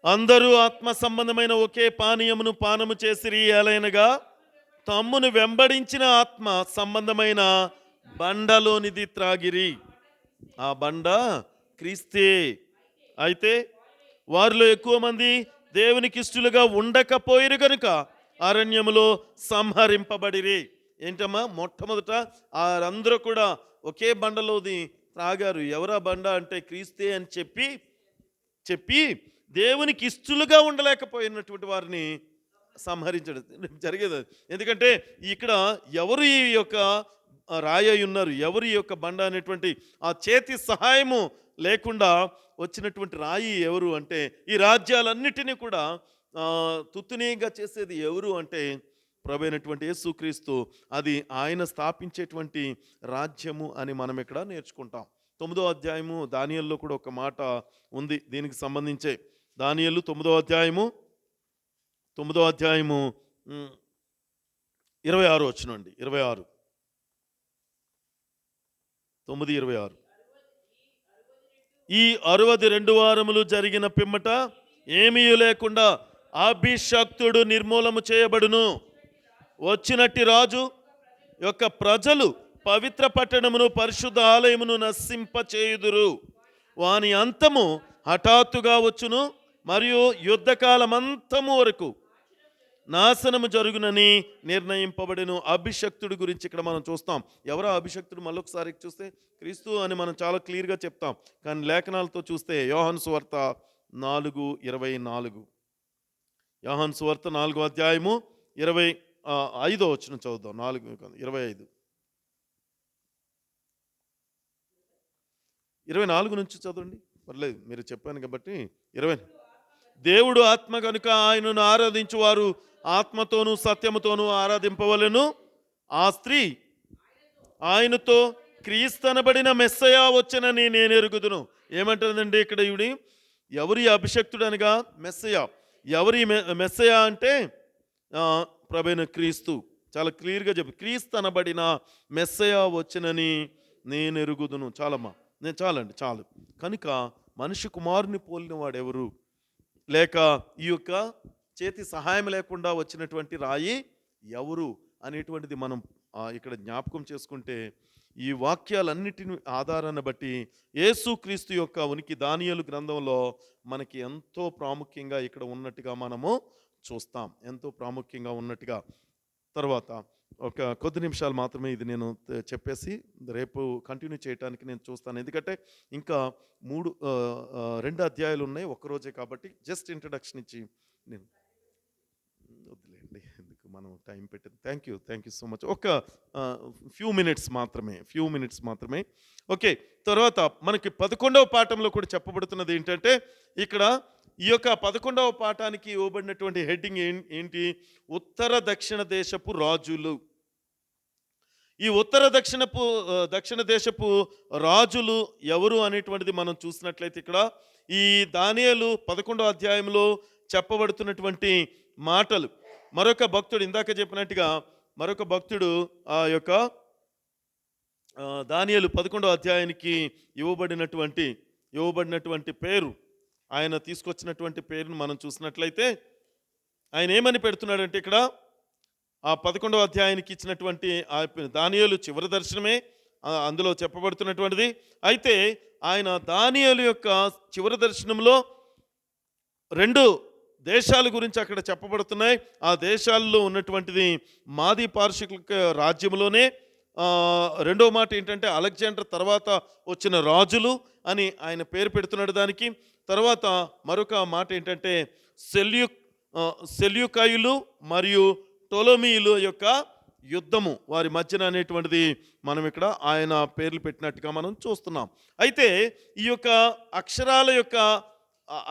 [SPEAKER 1] అందరూ ఆత్మ సంబంధమైన ఒకే పానీయమును పానము చేసిరి, ఏలైనగా తమ్మును వెంబడించిన ఆత్మ సంబంధమైన బండలోనిది త్రాగిరి. ఆ బండ క్రీస్తే. అయితే వారిలో ఎక్కువ మంది దేవునికి ఇష్టలుగా ఉండకపోయిరు గనుక అరణ్యములో సంహరింపబడిరి. ఏంటమ్మా? మొట్టమొదట అందరూ కూడా ఒకే బండలోది త్రాగారు. ఎవరా బండ అంటే క్రీస్తే అని చెప్పి దేవునికి ఇష్టలుగా ఉండలేకపోయినటువంటి వారిని సంహరించడం జరిగేది. ఎందుకంటే ఇక్కడ ఎవరు ఈ యొక్క రాయి ఉన్నారు, ఎవరు ఈ యొక్క బండ అనేటువంటి ఆ చేతి సహాయము లేకుండా వచ్చినటువంటి రాయి ఎవరు అంటే, ఈ రాజ్యాలన్నిటినీ కూడా తుత్తునీగా చేసేది ఎవరు అంటే ప్రభువైనటువంటి యేసుక్రీస్తు. అది ఆయన స్థాపించేటువంటి రాజ్యము అని మనం ఇక్కడ నేర్చుకుంటాం. 9వ అధ్యాయము దానియేలులో కూడా ఒక మాట ఉంది దీనికి సంబంధించే. దానియేలు 9వ అధ్యాయము 26 వచనం అండి. 26, 9:26. ఈ 62 వారములు జరిగిన పిమ్మట ఏమీ లేకుండా అభిషక్తుడు నిర్మూలము చేయబడును. వచ్చినట్టి రాజు యొక్క ప్రజలు పవిత్ర పట్టణమును పరిశుద్ధ ఆలయమును నశింపచేయుదురు. వాని అంతము హఠాత్తుగా వచ్చును, మరియు యుద్ధకాలమంతము వరకు నాశనము జరుగునని నిర్ణయింపబడిన అభిషక్తుడి గురించి ఇక్కడ మనం చూస్తాం. ఎవరో అభిషక్తుడు మళ్ళొకసారి చూస్తే క్రీస్తు అని మనం చాలా క్లియర్గా చెప్తాం. కానీ లేఖనాలతో చూస్తే యోహాను సువార్త 4:24, యోహాను సువార్త 4వ అధ్యాయము 25వ వచనం చదువుదాం. 4:25, 24 నుంచి చదవండి, పర్లేదు మీరు చెప్పాను కాబట్టి. 20 దేవుడు ఆత్మ కనుక ఆయనను ఆరాధించువారు ఆత్మతోనూ సత్యముతోనూ ఆరాధింపవలెను. ఆ స్త్రీ ఆయనతో క్రీస్తనబడిన మెస్సయా వచ్చనని నేను ఎరుగుదును. ఏమంటుందండి ఇక్కడ ఈవిడి? ఎవరి అభిషక్తుడు అనగా మెస్సయా. ఎవరి మెస్సయా అంటే ప్రభువైన క్రీస్తు. చాలా క్లియర్గా చెప్పి క్రీస్తనబడిన మెస్సయా వచ్చనని నేను ఎరుగుదును. చాలమ్మా, నేను చాలండి, చాలు. కనుక మనిషి కుమారుని పోలిన వాడెవరు, లేక ఈ యొక్క చేతి సహాయం లేకుండా వచ్చినటువంటి రాయి ఎవరు అనేటువంటిది మనం ఇక్కడ జ్ఞాపకం చేసుకుంటే, ఈ వాక్యాలన్నిటిని ఆధారాన్ని బట్టి యేసుక్రీస్తు యొక్క ఉనికి దానియేలు గ్రంథంలో మనకి ఎంతో ప్రాముఖ్యంగా ఇక్కడ ఉన్నట్టుగా మనము చూస్తాం, ఎంతో ప్రాముఖ్యంగా ఉన్నట్టుగా. తర్వాత ఒక కొద్ది నిమిషాలు మాత్రమే ఇది నేను చెప్పేసి రేపు కంటిన్యూ చేయడానికి నేను చూస్తాను. ఎందుకంటే ఇంకా 2 అధ్యాయాలు ఉన్నాయి ఒక్కరోజే కాబట్టి జస్ట్ ఇంట్రడక్షన్ ఇచ్చి నేను వద్దులేండి, ఎందుకు మనం టైం పెట్టింది. Thank you so much. ఒక ఫ్యూ మినిట్స్ మాత్రమే. ఓకే, తర్వాత మనకి 11వ పాఠంలో కూడా చెప్పబడుతున్నది ఏంటంటే, ఇక్కడ ఈ యొక్క 11వ పాఠానికి ఇవ్వబడినటువంటి హెడ్డింగ్ ఏంటి? ఉత్తర దక్షిణ దేశపు రాజులు. ఈ దక్షిణ దేశపు రాజులు ఎవరు అనేటువంటిది మనం చూసినట్లయితే, ఇక్కడ ఈ దానియేలు 11వ అధ్యాయంలో చెప్పబడుతున్నటువంటి మాటలు, మరొక భక్తుడు ఇందాక చెప్పినట్టుగా మరొక భక్తుడు ఆ యొక్క దానియేలు 11వ అధ్యాయానికి ఇవ్వబడినటువంటి పేరు, ఆయన తీసుకొచ్చినటువంటి పేరును మనం చూసినట్లయితే ఆయన ఏమని పెడుతున్నాడంటే, ఇక్కడ ఆ 11వ అధ్యాయానికి ఇచ్చినటువంటి ఆ దానియేలు చివరి దర్శనమే అందులో చెప్పబడుతున్నటువంటిది. అయితే ఆయన దానియేలు యొక్క చివరి దర్శనంలో 2 దేశాల గురించి అక్కడ చెప్పబడుతున్నాయి. ఆ దేశాల్లో ఉన్నటువంటిది మాదీ పారసీకుల రాజ్యంలోనే. రెండవ మాట ఏంటంటే అలెగ్జాండర్ తర్వాత వచ్చిన రాజులు అని ఆయన పేరు పెడుతున్నాడు దానికి. తర్వాత మరొక మాట ఏంటంటే సెల్యూకాయులు మరియు టోలమీయులు యొక్క యుద్ధము వారి మధ్యన అనేటువంటిది మనం ఇక్కడ ఆయన పేర్లు పెట్టినట్టుగా మనం చూస్తున్నాం. అయితే ఈ యొక్క అక్షరాల యొక్క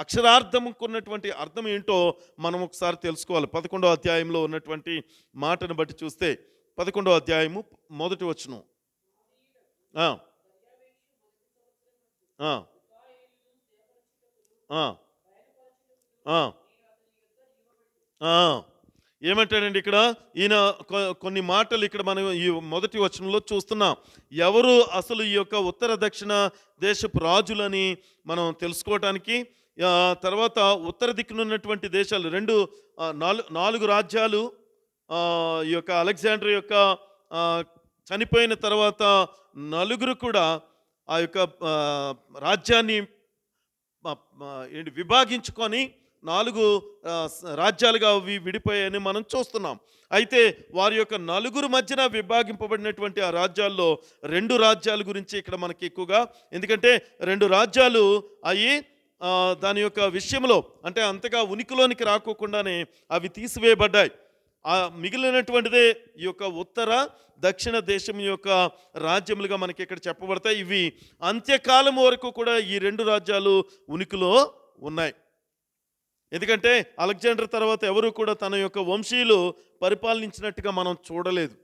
[SPEAKER 1] అక్షరార్థంకున్నటువంటి అర్థం ఏంటో మనం ఒకసారి తెలుసుకోవాలి. 11వ అధ్యాయంలో ఉన్నటువంటి మాటను బట్టి చూస్తే 11వ అధ్యాయము 1వ వచనం. ఏమంటాడండి ఇక్కడ ఈయన కొన్ని మాటలు ఇక్కడ మనం ఈ 1వ వచనంలో చూస్తున్నాం. ఎవరు అసలు ఈ యొక్క ఉత్తర దక్షిణ దేశపు రాజులని మనం తెలుసుకోవటానికి, తర్వాత ఉత్తర దిక్కునున్నటువంటి దేశాలు 4 రాజ్యాలు, ఈ యొక్క అలెగ్జాండర్ యొక్క చనిపోయిన తర్వాత 4 కూడా ఆ యొక్క రాజ్యాన్ని విభాగించుకొని 4 రాజ్యాలుగా అవి విడిపోయాయని మనం చూస్తున్నాం. అయితే వారి యొక్క 4 మధ్యన విభాగింపబడినటువంటి ఆ రాజ్యాల్లో 2 రాజ్యాల గురించి ఇక్కడ మనకి ఎక్కువగా, ఎందుకంటే 2 రాజ్యాలు అవి దాని యొక్క విషయంలో అంటే అంతగా ఉనికిలోనికి రాకోకుండానే అవి తీసివేయబడ్డాయి. మిగిలినటువంటిదే ఈ యొక్క ఉత్తర దక్షిణ దేశం యొక్క రాజ్యములుగా మనకి ఇక్కడ చెప్పబడతాయి. ఇవి అంత్యకాలం వరకు కూడా ఈ 2 రాజ్యాలు ఉనికిలో ఉన్నాయి. ఎందుకంటే అలెగ్జాండర్ తర్వాత ఎవరు కూడా తన యొక్క వంశీయులు పరిపాలించినట్టుగా మనం చూడలేదు.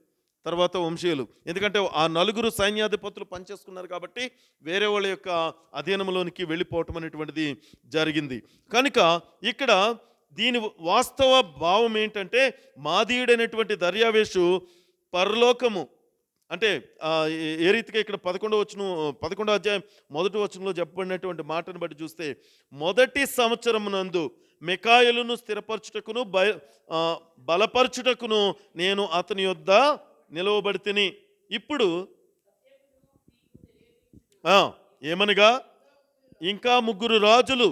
[SPEAKER 1] తర్వాత వంశీయులు, ఎందుకంటే ఆ 4 సైన్యాధిపతులు పనిచేసుకున్నారు కాబట్టి వేరే వాళ్ళ యొక్క అధీనంలోనికి వెళ్ళిపోవటం అనేటువంటిది జరిగింది. కనుక ఇక్కడ దీని వాస్తవ భావం ఏంటంటే, మాదీయుడైనటువంటి దర్యావేషు పరలోకము అంటే ఏ రీతిగా ఇక్కడ 11వ అధ్యాయం మొదటి వచనంలో చెప్పబడినటువంటి మాటను బట్టి చూస్తే, మొదటి సంవత్సరమునందు మికాయలును స్థిరపరచుటకును బలపరచుటకును నేను అతని యొద్ద నిలవబడితిని. ఇప్పుడు ఏమనగా ఇంకా 3 రాజులు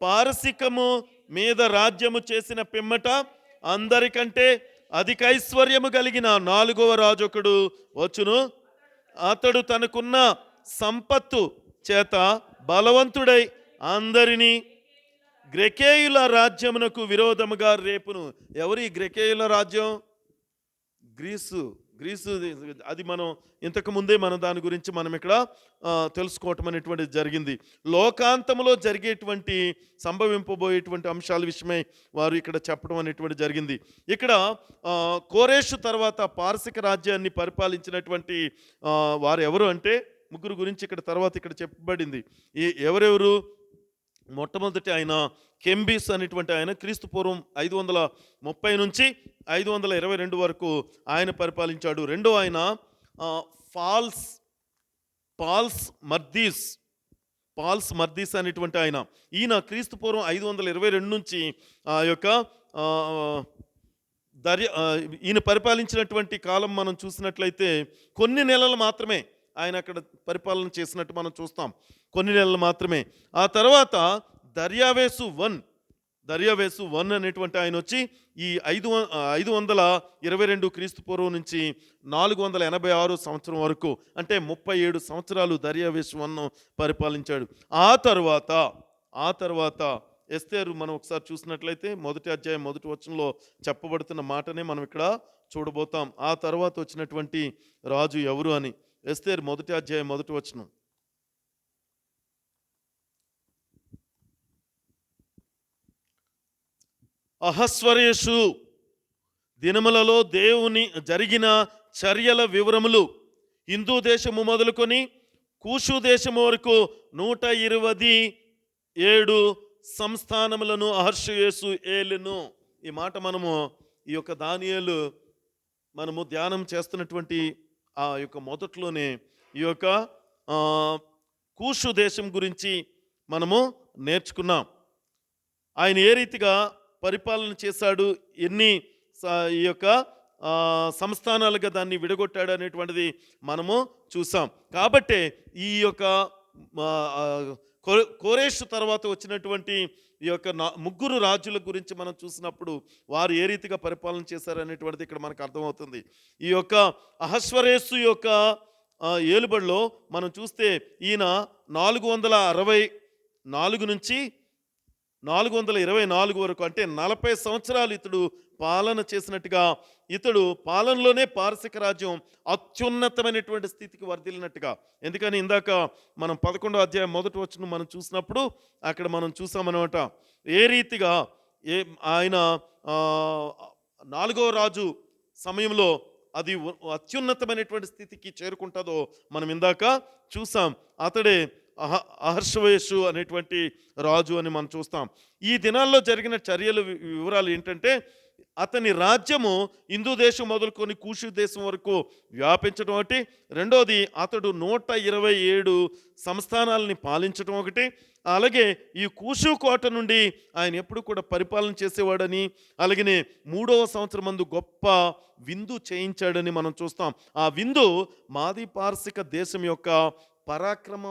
[SPEAKER 1] పారసికము మీద రాజ్యము చేసిన పిమ్మట అందరికంటే అధిక ఐశ్వర్యము కలిగిన 4వ రాజు ఒకడు వచ్చును. అతడు తనకున్న సంపత్తు చేత బలవంతుడై అందరినీ గ్రెకేయుల రాజ్యమునకు విరోధముగా రేపును. ఎవరి గ్రెకేయుల రాజ్యం? గ్రీసు. అది మనం ఇంతకు ముందే మన దాని గురించి మనం ఇక్కడ తెలుసుకోవటం అనేటువంటిది జరిగింది. లోకాంతంలో జరిగేటువంటి సంభవింపబోయేటువంటి అంశాల విషయమై వారు ఇక్కడ చెప్పడం అనేటువంటి జరిగింది. ఇక్కడ కోరేషు తర్వాత పారసిక రాజ్యాన్ని పరిపాలించినటువంటి వారు ఎవరు అంటే 3 గురించి ఇక్కడ చెప్పబడింది. ఎవరెవరు? మొట్టమొదటి ఆయన కెంబీస్ అనేటువంటి ఆయన క్రీస్తు పూర్వం 530 నుంచి 522 వరకు ఆయన పరిపాలించాడు. రెండో ఆయన పాల్స్ మర్దీస్ అనేటువంటి ఆయన. ఈయన క్రీస్తు పూర్వం 522 నుంచి ఈయన పరిపాలించినటువంటి కాలం మనం చూసినట్లయితే కొన్ని నెలలు మాత్రమే ఆయన అక్కడ పరిపాలన చేసినట్టు మనం చూస్తాం. కొన్ని నెలలు మాత్రమే. ఆ తర్వాత దర్యావేసు 1 అనేటువంటి ఆయన వచ్చి ఈ 522 క్రీస్తు పూర్వం నుంచి 486 సంవత్సరం వరకు, అంటే 37 సంవత్సరాలు దర్యావేసు 1 పరిపాలించాడు. ఆ తర్వాత ఎస్తేరు మనం ఒకసారి చూసినట్లయితే మొదటి అధ్యాయం మొదటి వచనంలో చెప్పబడుతున్న మాటనే మనం ఇక్కడ చూడబోతాం. ఆ తర్వాత వచ్చినటువంటి రాజు ఎవరు అని. ఎస్తేరు మొదటి అధ్యాయం మొదటి వచనం. అహస్వరేషు దినములలో దేవుని జరిగిన చర్యల వివరములు హిందూ దేశము మొదలుకొని కూషు దేశము వరకు 127 సంస్థానములను అహస్వరేషు ఏలెను. ఈ మాట మనము ఈ యొక్క దానియేలు మనము ధ్యానం చేస్తున్నటువంటి ఆ యొక్క మొదట్లోనే ఈ యొక్క కూషు దేశం గురించి మనము నేర్చుకున్నాం. ఆయన ఏ రీతిగా పరిపాలన చేశాడు, ఎన్ని ఈ యొక్క సంస్థానాలుగా దాన్ని విడగొట్టాడు అనేటువంటిది మనము చూసాం. కాబట్టే ఈ యొక్క కోరేషు తర్వాత వచ్చినటువంటి ఈ యొక్క 3 రాజుల గురించి మనం చూసినప్పుడు వారు ఏ రీతిగా పరిపాలన చేశారనేటువంటిది ఇక్కడ మనకు అర్థమవుతుంది. ఈ యొక్క అహస్వరేసు యొక్క ఏలుబడిలో మనం చూస్తే ఈయన 464 నుంచి 424 వరకు, అంటే 40 సంవత్సరాలు ఇతడు పాలన చేసినట్టుగా, ఇతడు పాలనలోనే పారసిక రాజ్యం అత్యున్నతమైనటువంటి స్థితికి వర్ధిల్లినట్టుగా. ఎందుకని ఇందాక మనం 11వ అధ్యాయం మొదటి వచనం మనం చూసినప్పుడు అక్కడ మనం చూసామన్నమాట. ఏ రీతిగా ఆయన 4వ రాజు సమయంలో అది అత్యున్నతమైనటువంటి స్థితికి చేరుకుంటుందో మనం ఇందాక చూసాం. అతడే అహర్షవేషు అనేటువంటి రాజు అని మనం చూస్తాం. ఈ దినాల్లో జరిగిన చర్యల వివరాలు ఏంటంటే, అతని రాజ్యము హిందూ దేశం మొదలుకొని కూషు దేశం వరకు వ్యాపించడం ఒకటి, రెండోది అతడు 127 సంస్థానాలని పాలించడం ఒకటి, అలాగే ఈ కూషు కోట నుండి ఆయన ఎప్పుడు కూడా పరిపాలన చేసేవాడని, అలాగనే 3వ సంవత్సరం మందు గొప్ప విందు చేయించాడని మనం చూస్తాం. ఆ విందు మాది పారసిక దేశం యొక్క పరాక్రమ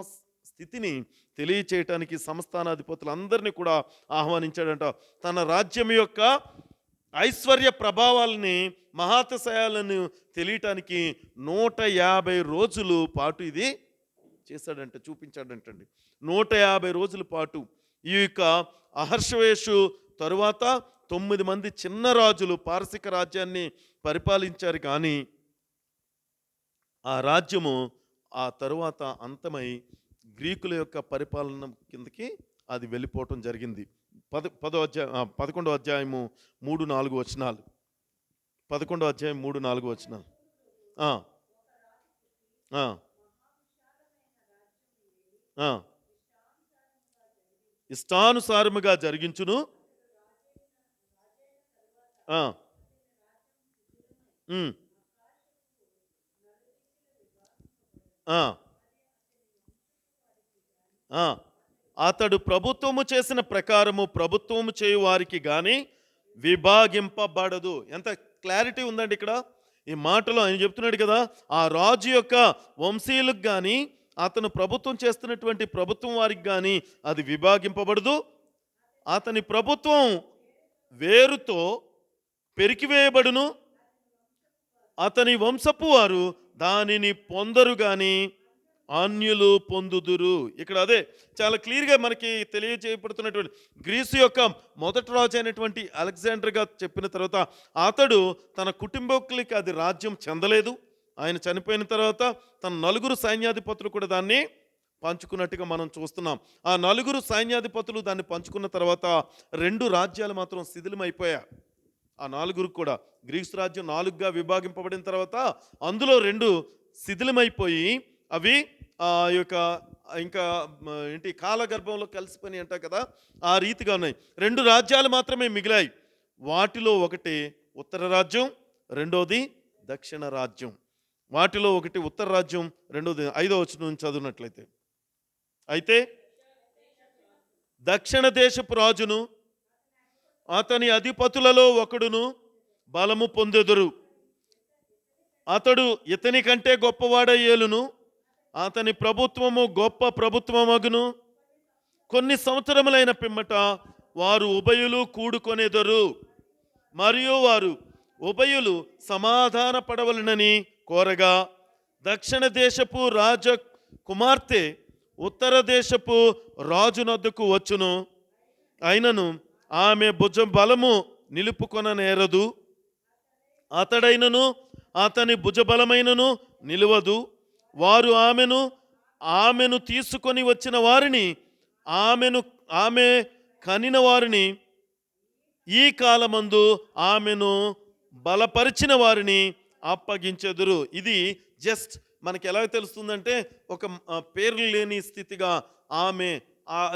[SPEAKER 1] స్థితిని తెలియచేయటానికి సంస్థానాధిపతులందరినీ కూడా ఆహ్వానించాడంట. తన రాజ్యం యొక్క ఐశ్వర్య ప్రభావాలని, మహాతిశయాలను తెలియటానికి 150 రోజుల పాటు ఇది చేశాడంట, చూపించాడంటండి. 150 రోజుల పాటు ఈ యొక్క అహర్షవేషు తరువాత 9 మంది చిన్న రాజులు పారసిక రాజ్యాన్ని పరిపాలించారు. కానీ ఆ రాజ్యము ఆ తరువాత అంతమై గ్రీకుల యొక్క పరిపాలన కిందకి అది వెళ్ళిపోవటం జరిగింది. 11వ అధ్యాయము 3-4 వచనాలు. 11వ అధ్యాయం 3-4 వచనాలు. ఇష్టానుసారముగా జరిగించును. ఆ, ఆ, అతడు ప్రభుత్వము చేసిన ప్రకారము ప్రభుత్వము చేయు వారికి కానీ విభాగింపబడదు. ఎంత క్లారిటీ ఉందండి ఇక్కడ ఈ మాటలో. ఆయన చెప్తున్నాడు కదా, ఆ రాజు యొక్క వంశీయులకు కానీ అతను ప్రభుత్వం చేస్తున్నటువంటి ప్రభుత్వం వారికి కానీ అది విభాగింపబడదు. అతని ప్రభుత్వం వేరుతో పెరికివేయబడును, అతని వంశపు వారు దానిని పొందరు గాని అన్యులు పొందుదురు. ఇక్కడ అదే చాలా క్లియర్గా మనకి తెలియజేయబడుతున్నటువంటి గ్రీసు యొక్క మొదటి రాజు అయినటువంటి అలెగ్జాండర్గా చెప్పిన తర్వాత అతడు తన కుటుంబకులకి అది రాజ్యం చెందలేదు. ఆయన చనిపోయిన తర్వాత తన 4 సైన్యాధిపతులు కూడా దాన్ని పంచుకున్నట్టుగా మనం చూస్తున్నాం. ఆ 4 సైన్యాధిపతులు దాన్ని పంచుకున్న తర్వాత 2 రాజ్యాలు మాత్రం శిథిలమైపోయాయి. ఆ 4 కూడా గ్రీసు రాజ్యం 4గా విభాగింపబడిన తర్వాత అందులో 2 శిథిలమైపోయి అవి ఆ యొక్క ఇంకా ఏంటి కాలగర్భంలో కలిసిపోయి అంటారు కదా, ఆ రీతిగా ఉన్నాయి. 2 రాజ్యాలు మాత్రమే మిగిలాయి. వాటిలో ఒకటి ఉత్తర రాజ్యం, రెండోది దక్షిణ రాజ్యం. వాటిలో ఒకటి ఉత్తర రాజ్యం, రెండోది 5వ వచనం నుంచి చదివినట్లయితే, అయితే దక్షిణ దేశపు రాజును అతని అధిపతులలో ఒకడును బలము పొందెదరు. అతడు ఇతని కంటే గొప్పవాడ ఏలును, అతని ప్రభుత్వము గొప్ప ప్రభుత్వమగును. కొన్ని సంవత్సరములైన పిమ్మట వారు ఉభయులు కూడుకొనేదరు, మరియు వారు ఉభయులు సమాధాన పడవలనని కోరగా దక్షిణ దేశపు రాజ కుమార్తె ఉత్తర దేశపు రాజునొద్దకు వచ్చును. అయినను ఆమె భుజం బలము నిలుపుకొననేరదు, అతడైనను అతని భుజబలమైనను నిలువదు. వారు ఆమెను తీసుకొని వచ్చిన వారిని, ఆమె కనిన వారిని, ఈ కాలమందు ఆమెను బలపరిచిన వారిని అప్పగించెదరు. ఇది జస్ట్ మనకి ఎలా తెలుస్తుందంటే ఒక పేర్లు లేని స్థితిగా ఆమె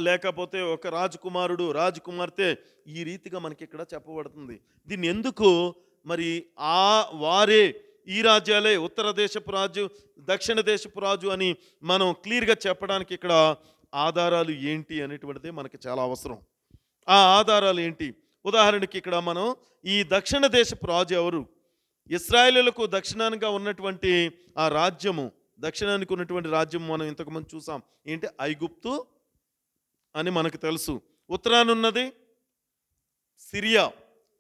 [SPEAKER 1] లేకపోతే ఒక రాజకుమారుడు రాజకుమార్తె ఈ రీతిగా మనకి ఇక్కడ చెప్పబడుతుంది. దీన్ని ఎందుకు మరి వారే ఈ రాజ్యాలే ఉత్తర దేశపు రాజు దక్షిణ దేశపు రాజు అని మనం క్లియర్గా చెప్పడానికి ఇక్కడ ఆధారాలు ఏంటి అనేటువంటిది మనకి చాలా అవసరం. ఆ ఆధారాలు ఏంటి? ఉదాహరణకి ఇక్కడ మనం ఈ దక్షిణ దేశపు రాజు ఎవరు? ఇశ్రాయేలులకు దక్షిణానికి ఉన్నటువంటి ఆ రాజ్యము, దక్షిణానికి ఉన్నటువంటి రాజ్యం మనం ఇంతకుముందు చూసాం. ఏంటి? ఐగుప్తు అని మనకు తెలుసు. ఉత్తరాన ఉన్నది సిరియా.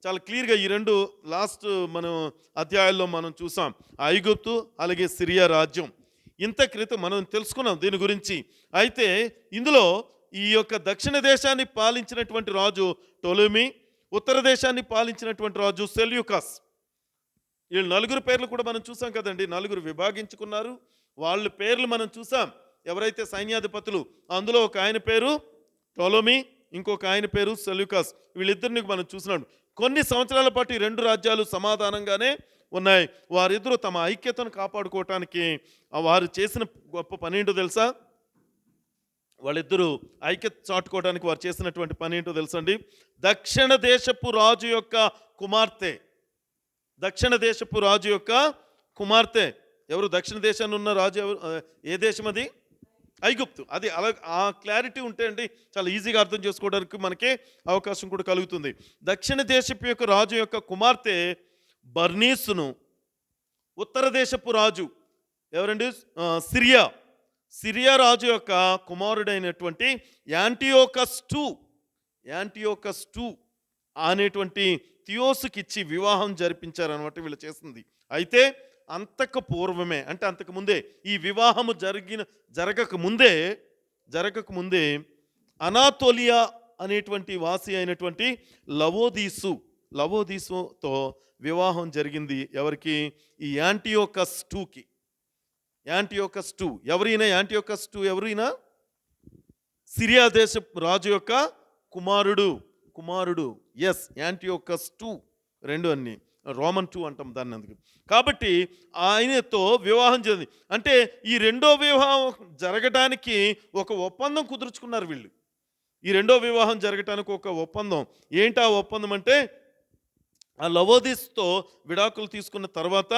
[SPEAKER 1] చాలా క్లియర్గా ఈ 2 లాస్ట్ మనం అధ్యాయాల్లో మనం చూసాం. ఐగుప్తు అలాగే సిరియా రాజ్యం. ఇంత క్రితం మనం తెలుసుకున్నాం దీని గురించి. అయితే ఇందులో ఈ యొక్క దక్షిణ దేశాన్ని పాలించినటువంటి రాజు టోలెమీ, ఉత్తర దేశాన్ని పాలించినటువంటి రాజు సెల్యూకస్. వీళ్ళు 4 పేర్లు కూడా మనం చూసాం కదండి. 4 విభాగించుకున్నారు. వాళ్ళ పేర్లు మనం చూసాం. ఎవరైతే సైన్యాధిపతులు, అందులో ఒక ఆయన పేరు టోలెమీ, ఇంకొక ఆయన పేరు సెల్యూకస్. వీళ్ళిద్దరిని మనం చూసినాం. కొన్ని సంవత్సరాల పాటు ఈ 2 రాజ్యాలు సమాధానంగానే ఉన్నాయి. వారిద్దరూ తమ ఐక్యతను కాపాడుకోవటానికి వారు చేసిన గొప్ప పని ఏంటో తెలుసా? వాళ్ళిద్దరూ ఐక్యత చాటుకోవడానికి వారు చేసినటువంటి పని ఏంటో తెలుసండి? దక్షిణ దేశపు రాజు యొక్క కుమార్తె, దక్షిణ దేశపు రాజు యొక్క కుమార్తె ఎవరు? దక్షిణ దేశాన్ని ఉన్న రాజు ఎవరు? ఏ దేశం అది? ఐగుప్తు. అది అలా ఆ క్లారిటీ ఉంటే అండి చాలా ఈజీగా అర్థం చేసుకోవడానికి మనకి అవకాశం కూడా కలుగుతుంది. దక్షిణ దేశపు యొక్క రాజు యొక్క కుమార్తె బర్నీసును, ఉత్తర దేశపు రాజు ఎవరండి? సిరియా రాజు యొక్క కుమారుడైనటువంటి యాంటియోకస్ టూ అనేటువంటి థియోసుకి ఇచ్చి వివాహం జరిపించారనమాట వీళ్ళు చేసింది. అయితే అంతకు పూర్వమే, అంటే అంతకు ముందే, ఈ వివాహము జరగక ముందే అనాతోలియా అనేటువంటి వాసి అయినటువంటి లవోదీసుతో వివాహం జరిగింది. ఎవరికి? ఈ యాంటియోకస్ టూకి. యాంటియోకస్ టూ ఎవరైనా? యాంటియోకస్ టూ ఎవరైనా సిరియా దేశ రాజు యొక్క కుమారుడు. Yes, Antiochus two. 2 అన్ని రోమన్ 2 అంటాం దాన్ని. అందుకు కాబట్టి ఆయనతో వివాహం జరిగింది. అంటే ఈ 2వ వివాహం జరగడానికి ఒక ఒప్పందం కుదుర్చుకున్నారు వీళ్ళు. ఈ 2వ వివాహం జరగటానికి ఒక ఒప్పందం. ఏంటి ఆ ఒప్పందం అంటే, ఆ లవోదీస్తో విడాకులు తీసుకున్న తర్వాత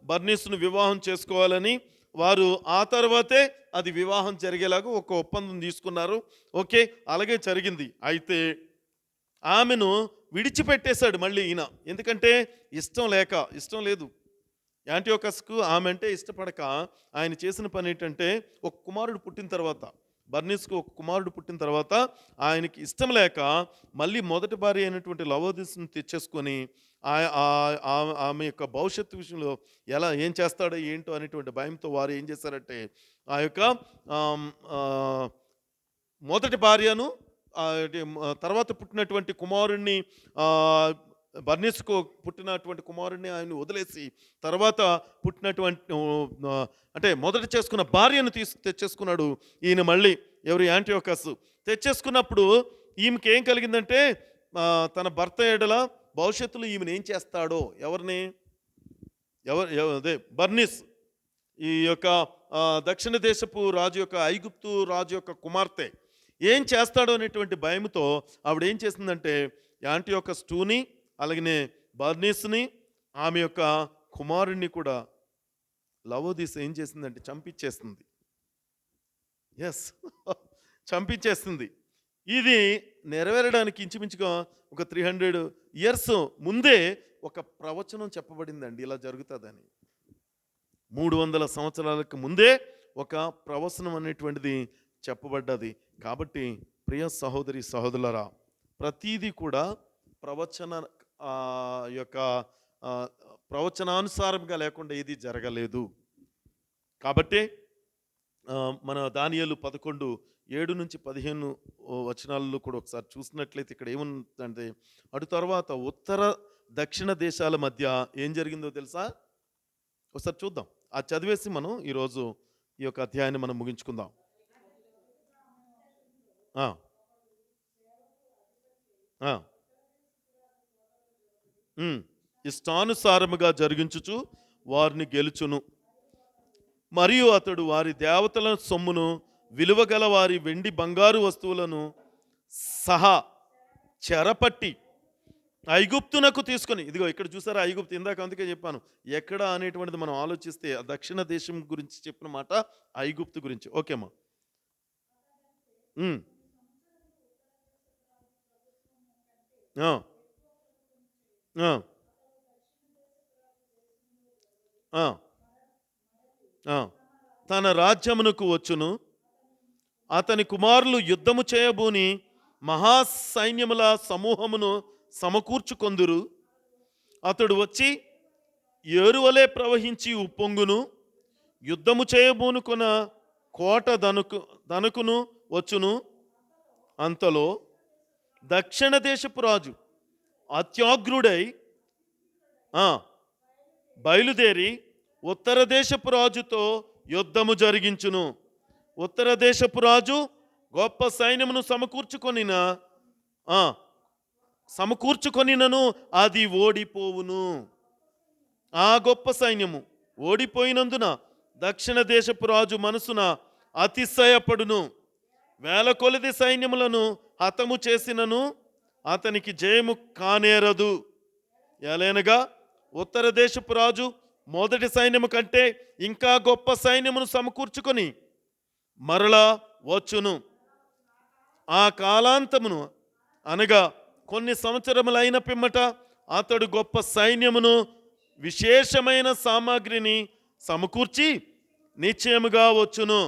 [SPEAKER 1] బర్నీస్ను వివాహం చేసుకోవాలని వారు ఆ తర్వాతే అది వివాహం జరిగేలాగా ఒక ఒప్పందం తీసుకున్నారు. ఓకే, అలాగే జరిగింది. అయితే ఆమెను విడిచిపెట్టేశాడు మళ్ళీ ఈయన. ఎందుకంటే ఇష్టం లేదు. యాంటియోకస్కు ఆమె అంటే ఇష్టపడక ఆయన చేసిన పని ఏంటంటే, ఒక కుమారుడు పుట్టిన తర్వాత, బర్నిస్కు ఒక కుమారుడు పుట్టిన తర్వాత ఆయనకి ఇష్టం లేక మళ్ళీ మొదటి భార్య అయినటువంటి లవోదిస్ను తెచ్చేసుకొని ఆమె యొక్క భవిష్యత్తు విషయంలో ఏం చేస్తాడో ఏంటో అనేటువంటి భయంతో వారు ఏం చేశారంటే, ఆ యొక్క ఆమ్, ఆ, మొదటి భార్యను తర్వాత పుట్టినటువంటి కుమారుణ్ణి, బర్నిస్కు పుట్టినటువంటి కుమారుణ్ణి ఆయన వదిలేసి తర్వాత పుట్టినటువంటి అంటే మొదట చేసుకున్న భార్యను తెచ్చేసుకున్నాడు ఈయన. మళ్ళీ ఎవరు? యాంటియోకస్. తెచ్చేసుకున్నప్పుడు ఈమెకి ఏం కలిగిందంటే, తన భర్త ఎడల భవిష్యత్తులో ఈమెను ఏం చేస్తాడో, అదే బర్నిస్ ఈ యొక్క దక్షిణ దేశపు రాజు యొక్క, ఐగుప్తు రాజు యొక్క కుమార్తె ఏం చేస్తాడో అనేటువంటి భయంతో ఆవిడ ఏం చేసిందంటే, యాంటియోకస్ టూని అలాగనే బర్నిస్ని ఆమె యొక్క కుమారుణ్ణి కూడా లవోదిస్ ఏం చేసిందంటే చంపించేస్తుంది. ఎస్, చంపించేస్తుంది. ఇది నెరవేరడానికి ఇంచుమించుగా ఒక 300 ఇయర్స్ ముందే ఒక ప్రవచనం చెప్పబడిందండి ఇలా జరుగుతుందని. 300 సంవత్సరాలకు ముందే ఒక ప్రవచనం అనేటువంటిది చెప్పబడ్డది. కాబట్టి ప్రియ సహోదరి సహోదరులారా, ప్రతీది కూడా ప్రవచనానుసారంగా లేకుండా ఏది జరగలేదు. కాబట్టి మన దానియేలు 11:7-15 వచనాలలో కూడా ఒకసారి చూసినట్లయితే ఇక్కడ ఏముందంటే, అటు తర్వాత ఉత్తర దక్షిణ దేశాల మధ్య ఏం జరిగిందో తెలుసా? ఒకసారి చూద్దాం. అది చదివేసి మనం ఈరోజు ఈ యొక్క అధ్యాయాన్ని మనం ముగించుకుందాం. ఇష్టానుసారముగా జరిగించుచు వారిని గెలుచును. మరియు అతడు వారి దేవతల సొమ్మును, విలువగల వారి వెండి బంగారు వస్తువులను సహా చెరపట్టి ఐగుప్తునకు తీసుకొని, ఇదిగో ఇక్కడ చూసారా ఐగుప్తు, ఇందాక అందుకే చెప్పాను ఎక్కడ అనేటువంటిది మనం ఆలోచిస్తే ఆ దక్షిణ దేశం గురించి చెప్పిన మాట ఐగుప్తు గురించి. ఓకేమ్మా. తన రాజ్యమునకు వచ్చును. అతని కుమారులు యుద్ధము చేయబోని మహాసైన్యముల సమూహమును సమకూర్చుకొందురు. అతడు వచ్చి ఏరువలే ప్రవహించి ఉప్పొంగును. యుద్ధము చేయబోనుకొన కోట దనుకును వచ్చును. అంతలో దక్షిణ దేశపు రాజు అత్యాగ్రుడై బయలుదేరి ఉత్తర దేశపు రాజుతో యుద్ధము జరిగించును. ఉత్తర దేశపు రాజు గొప్ప సైన్యమును సమకూర్చుకొనినను అది ఓడిపోవును. ఆ గొప్ప సైన్యము ఓడిపోయినందున దక్షిణ దేశపు రాజు మనసున అతిశయపడును. వేల కొలది సైన్యములను హతము చేసినను అతనికి జయము కానేరదు. ఎలైనగా ఉత్తర దేశపు రాజు మొదటి సైన్యము కంటే ఇంకా గొప్ప సైన్యమును సమకూర్చుకొని మరలా వచ్చును. ఆ కాలాంతమును అనగా కొన్ని సంవత్సరములైన పిమ్మట అతడు గొప్ప సైన్యమును, విశేషమైన సామాగ్రిని సమకూర్చి నిశ్చయముగా వచ్చును.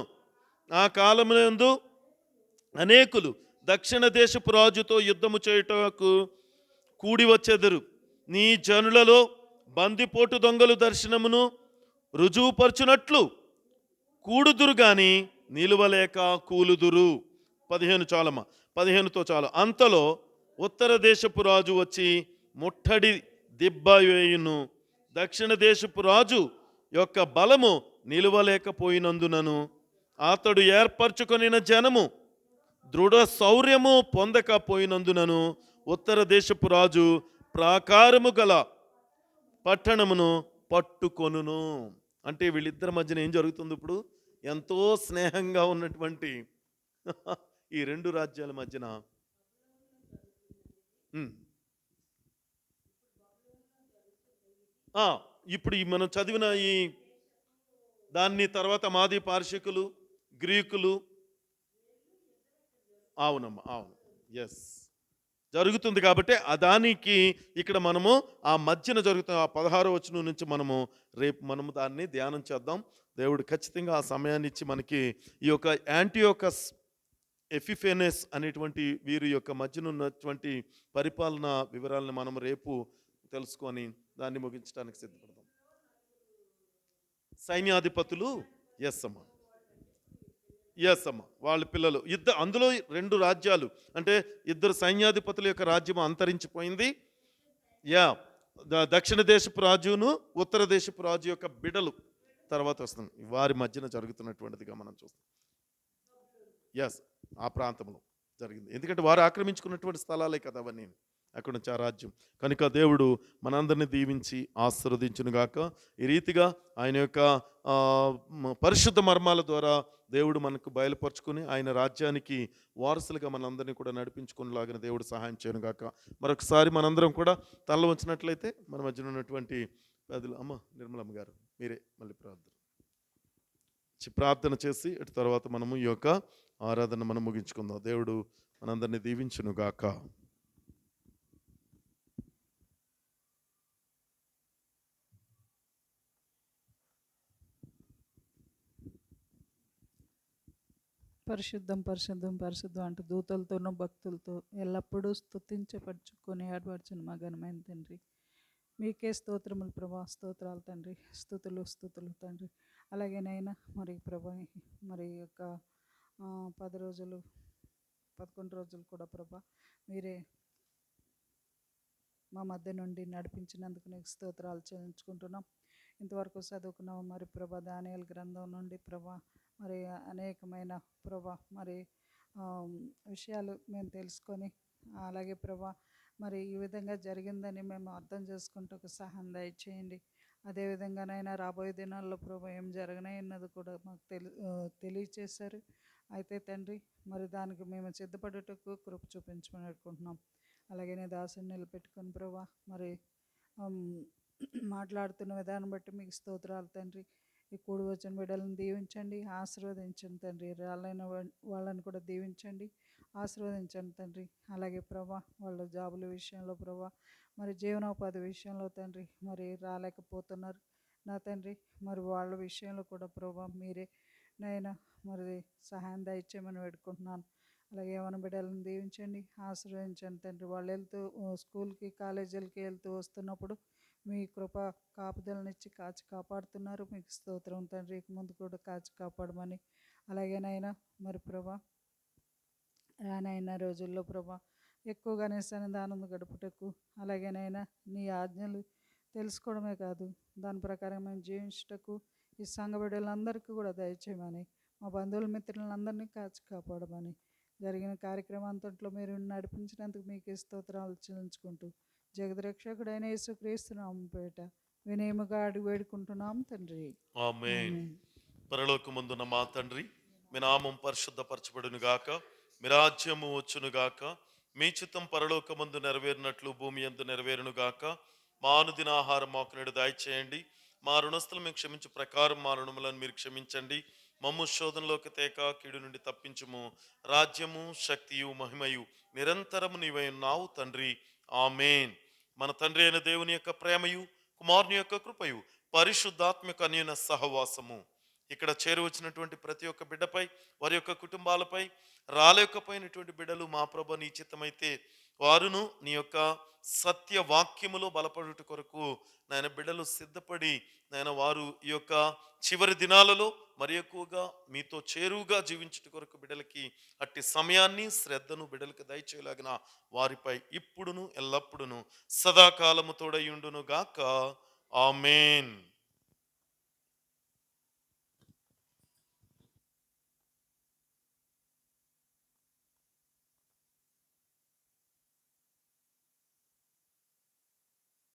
[SPEAKER 1] ఆ కాలమునందు అనేకులు దక్షిణ దేశపు రాజుతో యుద్ధము చేయుటకు కూడి వచ్చెదరు. నీ జనులలో బందిపోటు దొంగలు దర్శనమును రుజువుపరచునట్లు కూడుదురు గాని నిలువలేక కూలుదురు. 15 చాలమ్మా, 15తో చాలు. అంతలో ఉత్తర దేశపు రాజు వచ్చి ముట్టడి దిబ్బ వేయును. దక్షిణ దేశపు రాజు యొక్క బలము నిలువలేకపోయినందునను అతడు ఏర్పరచుకొనిన జనము దృఢ శౌర్యము పొందకపోయినందునను ఉత్తర దేశపు రాజు ప్రాకారము గల పట్టణమును పట్టుకొనును. అంటే వీళ్ళిద్దరి మధ్యన ఏం జరుగుతుంది? ఇప్పుడు ఎంతో స్నేహంగా ఉన్నటువంటి ఈ రెండు రాజ్యాల మధ్యన ఇప్పుడు మనం చదివిన ఈ దాన్ని తర్వాత మాది పార్షికులు, గ్రీకులు. అవునమ్మా, అవును. ఎస్, జరుగుతుంది కాబట్టి ఆ దానికి ఇక్కడ మనము ఆ మధ్యన జరుగుతున్న ఆ 16వ వచనం నుంచి మనము రేపు మనము దాన్ని ధ్యానం చేద్దాం. దేవుడు ఖచ్చితంగా ఆ సమయాన్ని ఇచ్చి మనకి ఈ యొక్క యాంటియోకస్ ఎఫిఫెనెస్ అనేటువంటి వీరి యొక్క మధ్యన ఉన్నటువంటి పరిపాలన వివరాలను మనం రేపు తెలుసుకొని దాన్ని ముగించడానికి సిద్ధపడదాం. సైన్యాధిపతులు, ఎస్ అమ్మా, ఎస్ అమ్మా, వాళ్ళ పిల్లలు ఇద్దరు, అందులో 2 రాజ్యాలు, అంటే ఇద్దరు సైన్యాధిపతుల యొక్క రాజ్యం అంతరించిపోయింది. యా, దక్షిణ దేశపు రాజును ఉత్తర దేశపు రాజు యొక్క బిడలు తర్వాత వస్తుంది, వారి మధ్యన జరుగుతున్నటువంటిదిగా మనం చూస్తాం. ఎస్, ఆ ప్రాంతంలో జరిగింది, ఎందుకంటే వారు ఆక్రమించుకున్నటువంటి స్థలాలే కదా అవన్నీ, అక్కడ నుంచి ఆ రాజ్యం. కనుక దేవుడు మనందరినీ దీవించి ఆశీర్వదించునుగాక. ఈ రీతిగా ఆయన యొక్క పరిశుద్ధ మర్మాల ద్వారా దేవుడు మనకు బయలుపరుచుకుని ఆయన రాజ్యానికి వారసులుగా మనందరినీ కూడా నడిపించుకునేలాగిన దేవుడు సహాయం చేయనుగాక. మరొకసారి మనందరం కూడా తల వంచినట్లయితే మన మధ్యన ఉన్నటువంటి పెద్దలు, అమ్మ నిర్మలమ్మ గారు, మీరే మళ్ళీ ప్రార్థన చేసి ఇటు తర్వాత మనము ఈ యొక్క ఆరాధన మనం ముగించుకుందాం. దేవుడు మనందరినీ దీవించునుగాక.
[SPEAKER 2] పరిశుద్ధం పరిశుద్ధం పరిశుద్ధం అంటూ దూతలతోనూ భక్తులతో ఎల్లప్పుడూ స్తుతించపరచుకొని ఏర్పరచును మా ఘనమైన తండ్రి. మీకే స్తోత్రములు ప్రభా, స్తోత్రాలు తండ్రి, స్తుతులు స్తుతులు తండ్రి. అలాగేనైనా మరి ప్రభా, మరి యొక్క 10 రోజులు 11 రోజులు కూడా ప్రభా మీరే మా మధ్య నుండి నడిపించినందుకు నీకు స్తోత్రాలు చెల్లించుకుంటున్నాం. ఇంతవరకు చదువుకున్నాము మరి ప్రభా, దానియేలు గ్రంథం నుండి ప్రభా మరి అనేకమైన ప్రభా మరి విషయాలు మేము తెలుసుకొని, అలాగే ప్రభా మరి ఈ విధంగా జరిగిందని మేము అర్థం చేసుకుంటూ సహాయం దయచేయండి. అదేవిధంగానైనా రాబోయే దినాల్లో ప్రభా ఏం జరగనన్నది కూడా మాకు తెలియచేశారు. అయితే తండ్రి మరి దానికి మేము సిద్ధపడేటకు కృప చూపించమని అడుగుకుంటున్నాం. అలాగే నీ దాసుని నిలబెట్టుకొని ప్రభా మరి మాట్లాడుతున్న విధానం బట్టి మీకు స్తోత్రాలు తండ్రి. ఈ కూడి వచ్చిన బిడ్డలను దీవించండి, ఆశీర్వదించండి తండ్రి. రాళ్ళైన వాళ్ళని కూడా దీవించండి, ఆశీర్వదించండి తండ్రి. అలాగే ప్రభా వాళ్ళ జాబుల విషయంలో ప్రభా మరి జీవనోపాధి విషయంలో తండ్రి మరి రాలేకపోతున్నారు నా తండ్రి. మరి వాళ్ళ విషయంలో కూడా ప్రభా మీరే నైనా మరి సహాయం దయచేయమని వేడుకుంటున్నాను. అలాగే ఏమైనా బిడ్డలను దీవించండి, ఆశీర్వదించండి తండ్రి. వాళ్ళు వెళ్తూ స్కూల్కి కాలేజీలకి వెళ్తూ వస్తున్నప్పుడు మీ కృప కాపుదలనిచ్చి కాచి కాపాడుతున్నారు, మీకు స్తోత్రం తండ్రి. ముందు కూడా కాచి కాపాడమని, అలాగేనైనా మరి ప్రభా రానైనా రోజుల్లో ప్రభా ఎక్కువగానే సన్నిధానం గడుపుటకు, అలాగేనైనా నీ ఆజ్ఞలు తెలుసుకోవడమే కాదు దాని ప్రకారం మేము జీవించుటకు ఈ సంఘ బిడ్డలందరికీ కూడా దయచేయమని, మా బంధువుల మిత్రులందరినీ కాచి కాపాడమని, జరిగిన కార్యక్రమం అంతట్లో మీరు నడిపించినందుకు మీకు స్తోత్రాలు చెల్లించుకుంటూ జగద్రక్షకుడైన యేసుక్రీస్తు నామమున పేరిట వినయముగా అడిగి వేడుకుంటున్నాం తండ్రి.
[SPEAKER 1] ఆమేన్. పరలోకమందున్న మా తండ్రి, మీ నామం పరిశుద్ధపరచబడును గాక, మీ రాజ్యము వచ్చును గాక, మీ చిత్తం పరలోకమందు నెరవేరినట్లు భూమి యందు నెరవేరును గాక. మా అనుదిన ఆహారం మాకు నేడు దయచేయండి, మా రుణస్తులు మేము క్షమించు ప్రకారం మా రుణములను మీరు క్షమించండి. మమ్ము శోధనలోకి తేక కీడు నుండి తప్పించుము. రాజ్యము శక్తియు మహిమయు నిరంతరము నీవై ఉన్నావు తండ్రి. ఆమేన్. మన తండ్రి అయిన దేవుని యొక్క ప్రేమయు, కుమారుని యొక్క కృపయు, పరిశుద్ధాత్మక అన్యోన్య సహవాసము ఇక్కడ చేరువచ్చినటువంటి ప్రతి ఒక్క బిడ్డపై, వారి యొక్క కుటుంబాలపై, రాలేకపోయినటువంటి బిడ్డలు మా ప్రభు నీ చిత్తమైతే వారును నీ యొక్క సత్య వాక్యములో బలపడుట కొరకు నాయన బిడ్డలు సిద్ధపడి నాయన వారు ఈ యొక్క చివరి దినాలలో మరి ఎక్కువగా మీతో చేరువుగా జీవించుట కొరకు బిడ్డలకి అట్టి సమయాన్ని శ్రద్ధను బిడ్డలకు దయచేయలాగిన వారిపై ఇప్పుడును ఎల్లప్పుడును సదాకాలము తోడయుండును గాక. ఆమేన్.